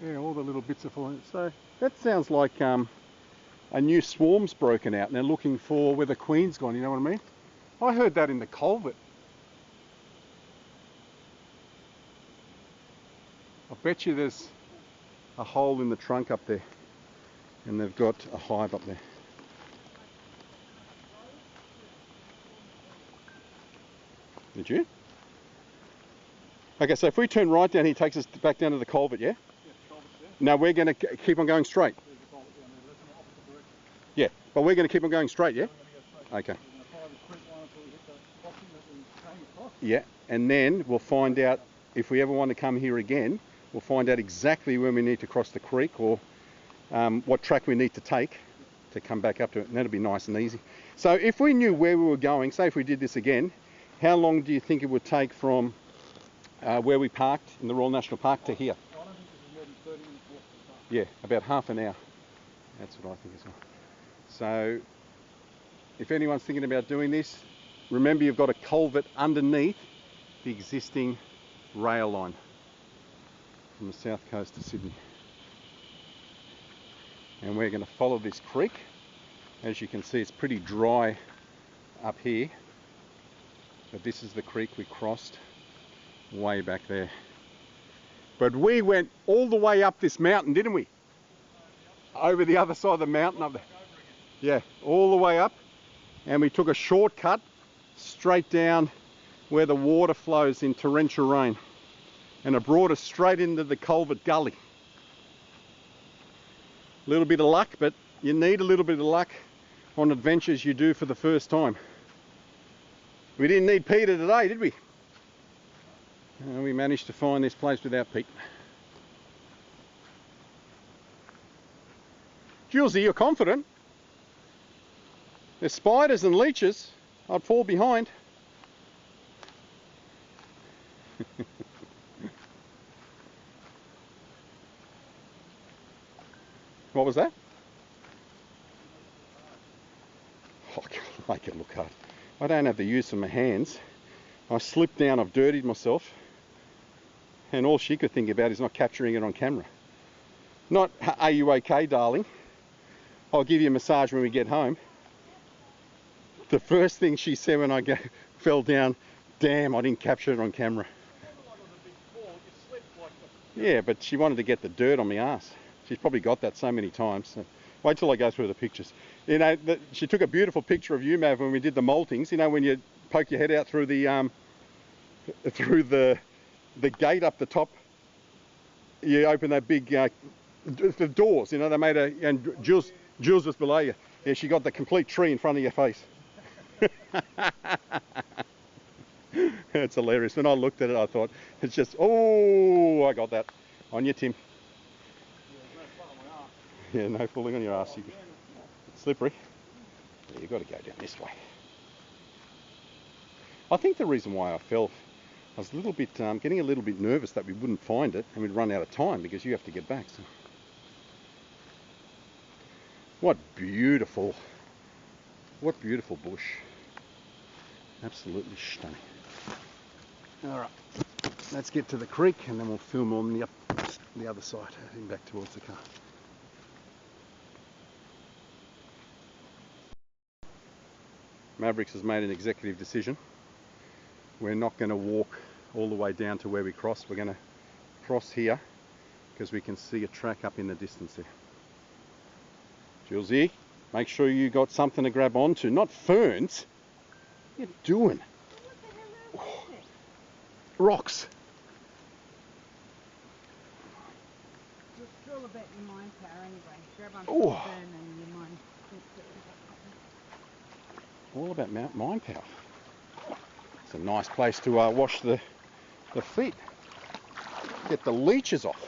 it. Yeah, all the little bits are falling. So that sounds like a new swarm's broken out and they're looking for where the queen's gone, you know what I mean? I heard that in the culvert. I bet you there's a hole in the trunk up there and they've got a hive up there. Did you? Okay, so if we turn right down, he takes us back down to the culvert, yeah? Yeah, culvert's there. No, we're going to keep on going straight. There's a culvert down there. That's in the opposite direction. Yeah, but we're going to keep on going straight, yeah? We're going to go straight. Okay. We're going to follow this creek line until we hit the crossing that we came across. Yeah, and then we'll find out if we ever want to come here again, we'll find out exactly when we need to cross the creek or what track we need to take to come back up to it, and that'll be nice and easy. So if we knew where we were going, say if we did this again, how long do you think it would take from where we parked in the Royal National Park to here? I don't think this is more than 30 minutes walk to the park. Yeah, about half an hour. That's what I think as well. So if anyone's thinking about doing this, remember you've got a culvert underneath the existing rail line from the south coast of Sydney. And we're going to follow this creek. As you can see, it's pretty dry up here, but this is the creek we crossed way back there. But we went all the way up this mountain, didn't we? Over the other side of the mountain up there. Yeah, all the way up, and we took a shortcut straight down where the water flows in torrential rain, and it brought us straight into the culvert gully. A little bit of luck, but you need a little bit of luck on adventures you do for the first time. We didn't need Peter today, did we? We managed to find this place without Pete. Julesy, you're confident? There's spiders and leeches. I'd fall behind. What was that? Oh, I can't make it look hard. I don't have the use of my hands. I slipped down, I've dirtied myself, and all she could think about is not capturing it on camera. Not, are you okay, darling? I'll give you a massage when we get home. The first thing she said when I fell down, Damn, I didn't capture it on camera. Yeah, but she wanted to get the dirt on my ass. She's probably got that so many times. So wait till I go through the pictures. You know, she took a beautiful picture of you, Mav, when we did the moltings. You know, when you poke your head out through the gate up the top, you open that big the doors. You know, they made a, and Jules was below you. Yeah, she got the complete tree in front of your face. It's hilarious. When I looked at it, I thought, it's just, oh, I got that. On you, Tim. Yeah, no fooling on your ass. It's slippery. Yeah, you've got to go down this way. I think the reason why I fell, I was a little bit, getting a little bit nervous that we wouldn't find it and we'd run out of time because you have to get back. So. What beautiful bush. Absolutely stunning. All right, let's get to the creek and then we'll film on the other side, heading back towards the car. Mavericks has made an executive decision. We're not going to walk all the way down to where we cross. We're going to cross here because we can see a track up in the distance there. Julesy, make sure you got something to grab onto, not ferns. What are you doing? Oh, rocks. It's all about your mind power anyway. Grab onto Oh. the fern and your mind. All about mind power. It's a nice place to wash the feet. Get the leeches off.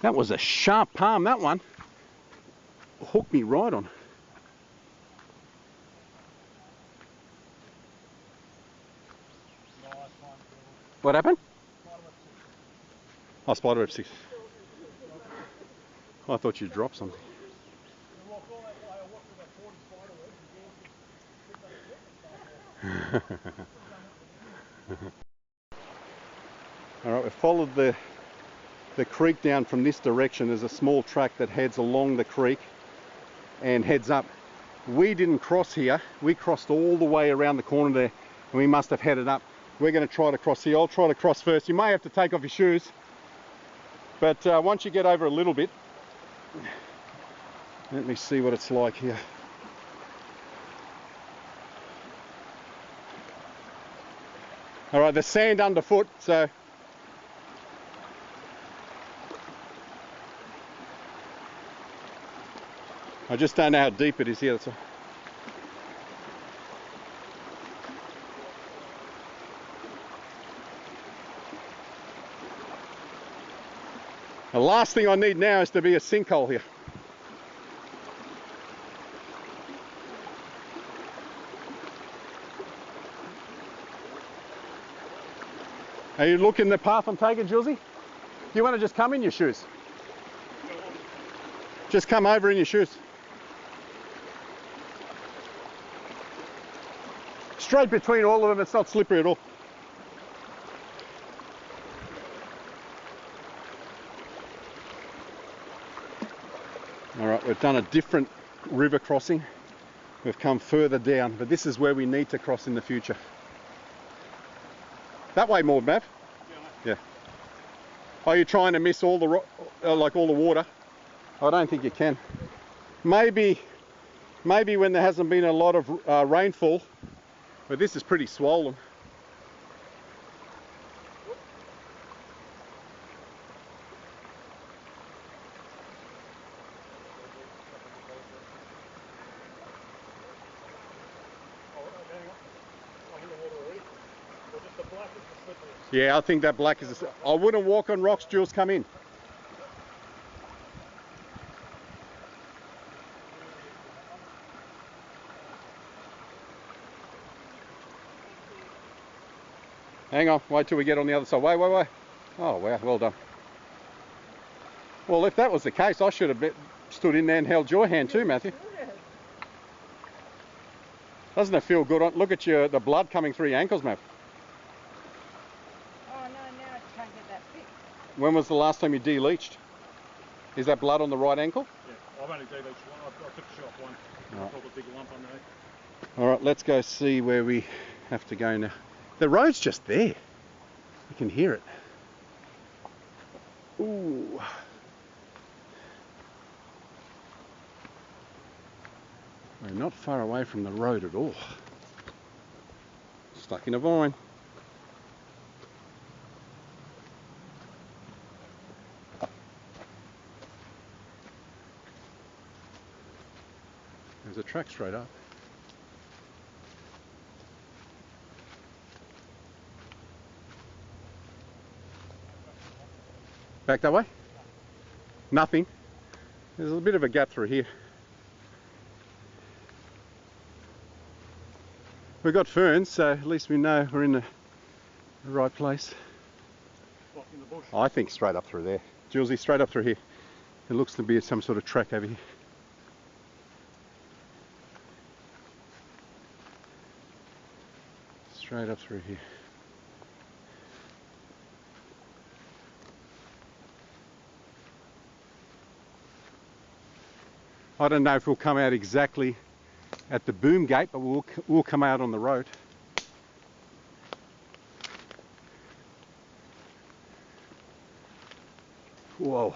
That was a sharp palm, that one. Hooked me right on. What happened? Oh, spiderweb 6. I thought you'd drop something. Alright, we've followed the creek down from this direction. There's a small track that heads along the creek and heads up. We didn't cross here. We crossed all the way around the corner there and we must have headed up. We're going to try to cross here. I'll try to cross first. You may have to take off your shoes, but once you get over a little bit, let me see what it's like here. All right, there's sand underfoot, so I just don't know how deep it is here. That's all. The last thing I need now is to be a sinkhole here. Are you looking the path I'm taking, Julesy? Do you want to just come in your shoes? Just come over in your shoes. Straight between all of them, it's not slippery at all. All right, we've done a different river crossing. We've come further down, but this is where we need to cross in the future. That way more, Mav? Yeah. Are you trying to miss all the like all the water? I don't think you can. Maybe when there hasn't been a lot of rainfall, but this is pretty swollen. Yeah, I think that black is I wouldn't walk on rocks, Jules, come in. Hang on, wait till we get on the other side. Wait. Oh, wow, well done. Well, if that was the case, I should have stood in there and held your hand too, Matthew. Doesn't it feel good? Look at the blood coming through your ankles, Matt. Oh no, now I can't get that fixed. When was the last time you de-leached? Is that blood on the right ankle? Yeah, I've only did each one. I took a shoe off one. Right. I pulled a big lump underneath. Alright, let's go see where we have to go now. The road's just there. You can hear it. Ooh. We're not far away from the road at all. Stuck in a vine. There's a track straight up. Back that way? Nothing. There's a bit of a gap through here. We've got ferns, so at least we know we're in the right place. Like in the bush. I think straight up through there. Julesy, straight up through here. It looks to be some sort of track over here. Straight up through here. I don't know if we'll come out exactly at the boom gate, but we'll come out on the road. Whoa.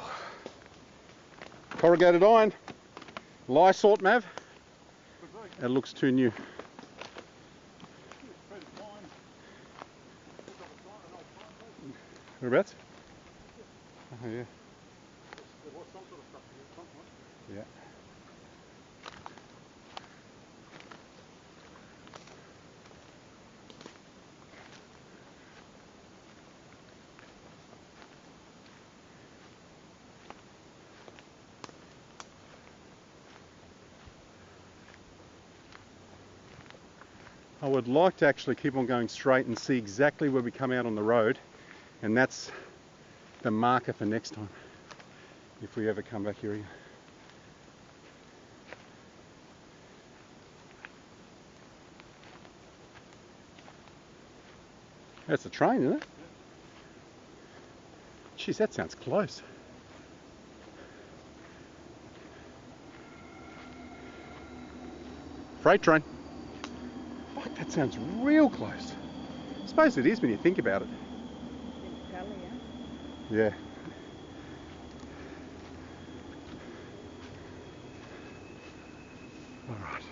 Corrugated iron. Lysalt, Mav. It looks too new. Whereabouts? Oh yeah. There was some sort of stuff here at some point. Yeah. I would like to actually keep on going straight and see exactly where we come out on the road, and that's the marker for next time, if we ever come back here again. That's the train, isn't it? Jeez, that sounds close. Freight train. Fuck, that sounds real close. I suppose it is when you think about it. Yeah. Alright.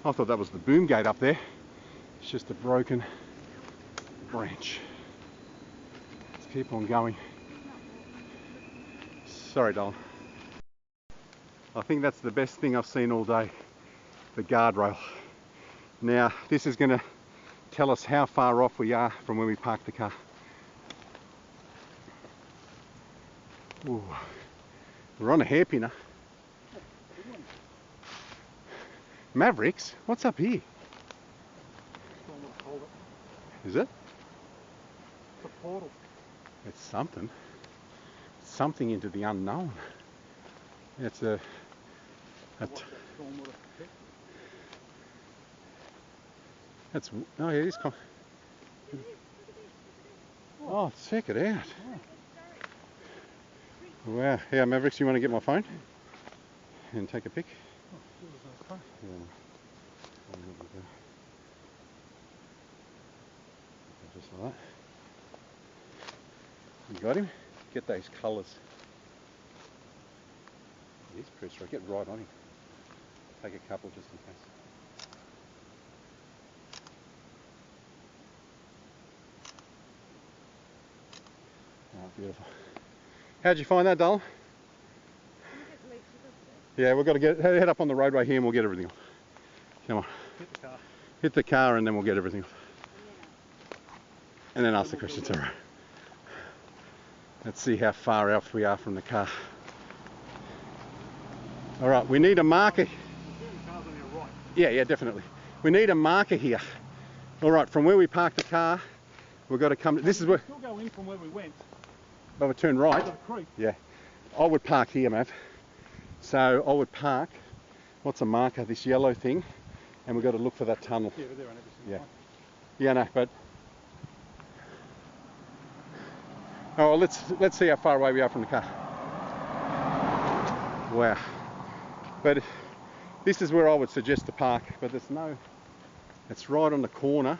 I thought that was the boom gate up there. It's just a broken branch. Let's keep on going. Sorry, darling. I think that's the best thing I've seen all day. The guardrail. Now, this is going to tell us how far off we are from where we parked the car. Ooh. We're on a hairpinner. Mavericks? What's up here? Is it? It's a portal. It's something. Something into the unknown. It's a that's, oh yeah, it is. Oh, check it out. Wow. Yeah, Mavericks, you want to get my phone and take a pic? Yeah. Just like that. You got him? Get those colours. It is pretty straight. Get right on him. Take a couple just in case. Oh, beautiful. How'd you find that, darling? Yeah, we've got to head up on the roadway here and we'll get everything off. Come on. Hit the car. Hit the car and then we'll get everything off. And then ask the questions. Alright. Let's see how far off we are from the car. Alright, we need a marker. The car's on your right. Yeah, definitely. We need a marker here. Alright, from where we parked the car, we've got to come. This is where. Still go in from where we went. Oh, we turn right. To the creek. Yeah. I would park here, Mav. So I would park. What's a marker? This yellow thing. And we've got to look for that tunnel. Yeah, they're there on every single Yeah. one. Yeah, no, but. Oh, well, let's see how far away we are from the car. Wow. But this is where I would suggest to park, but there's no, it's right on the corner,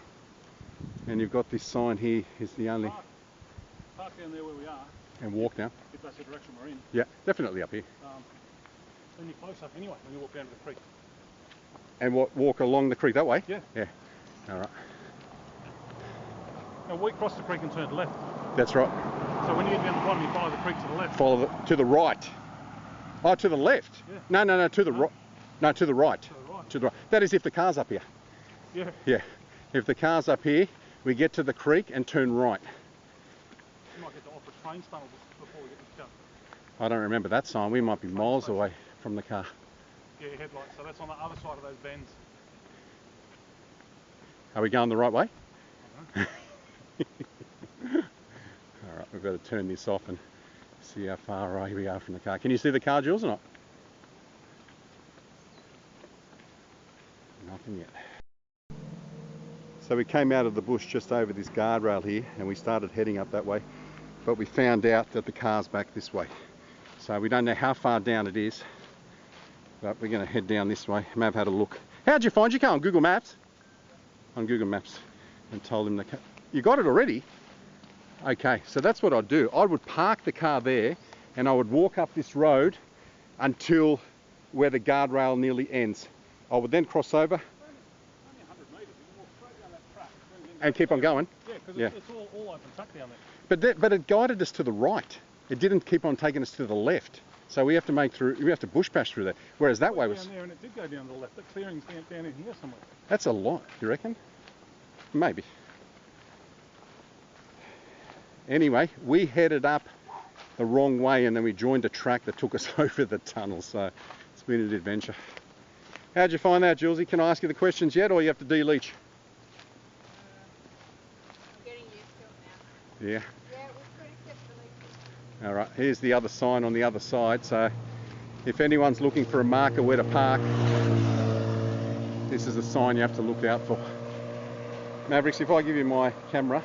and you've got this sign here is the only, Park down there where we are, and walk now. if that's the direction we're in. Yeah, definitely up here. Then you're close up anyway when you walk down to the creek. And what, walk along the creek that way? Yeah. Yeah. All right. Now we cross the creek and turn left. That's right. So when you get down the bottom, you follow the creek to the left. Follow to the right. Oh, to the left? Yeah. No, to the right. No, to the right. To the right. To the right. That is if the car's up here. Yeah. Yeah. If the car's up here, we get to the creek and turn right. You might get to Opera train tunnel before we get to the car. I don't remember that sign. We might be miles away from the car. Yeah, your headlights. So that's on the other side of those bends. Are we going the right way? I don't know. All right, we've got to turn this off and see how far away we are from the car. Can you see the car, Jules, or not? Nothing yet. So we came out of the bush just over this guardrail here and we started heading up that way, but we found out that the car's back this way. So we don't know how far down it is, but we're going to head down this way. Mav had a look. How'd you find your car on Google Maps? On Google Maps, and told him you got it already? Okay, so that's what I'd do. I would park the car there and I would walk up this road until where the guardrail nearly ends. I would then cross over. Only 100 metres. You can walk straight down that track. And keep on going? Yeah, because it's all open track down there. But it guided us to the right. It didn't keep on taking us to the left. So we have to bush bash through there. Whereas that way was... down there and it did go down to the left. The clearing's down in here somewhere. That's a lot, you reckon? Maybe. Anyway, we headed up the wrong way and then we joined a track that took us over the tunnel. So it's been an adventure. How'd you find that, Julesy? Can I ask you the questions yet, or you have to de-leech? I'm getting used to it now. Yeah. Yeah, it was pretty simple. All right, here's the other sign on the other side. So if anyone's looking for a marker where to park, this is a sign you have to look out for. Mavericks, if I give you my camera,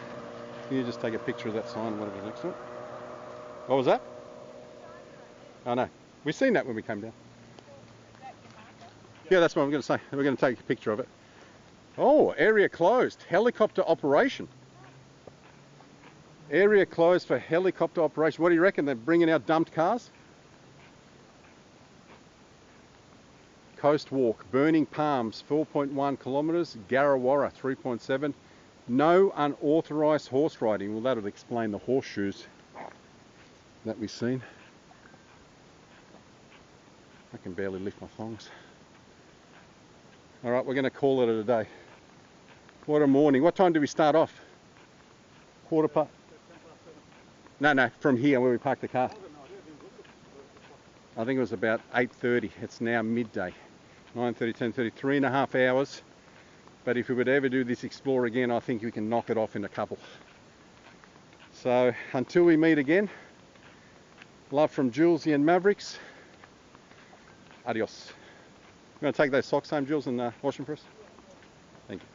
can you just take a picture of that sign, whatever's next to it? What was that? Oh no, we've seen that when we came down. Yeah, that's what I'm going to say. We're going to take a picture of it. Oh, area closed. Helicopter operation. Area closed for helicopter operation. What do you reckon? They're bringing out dumped cars? Coast walk. Burning Palms, 4.1 kilometres. Garrawarra, 3.7. No unauthorised horse riding. Well, that would explain the horseshoes that we've seen. I can barely lift my thongs. All right, we're going to call it a day. What a morning. What time did we start off? 7:15. No, from here where we parked the car. I think it was about 8:30. It's now midday. 9:30, 10:30, 3.5 hours. But if we would ever do this explore again, I think we can knock it off in a couple. So until we meet again, love from Julesy and Mavericks. Adios. You want to take those socks home, Jules, and wash them for us? Thank you.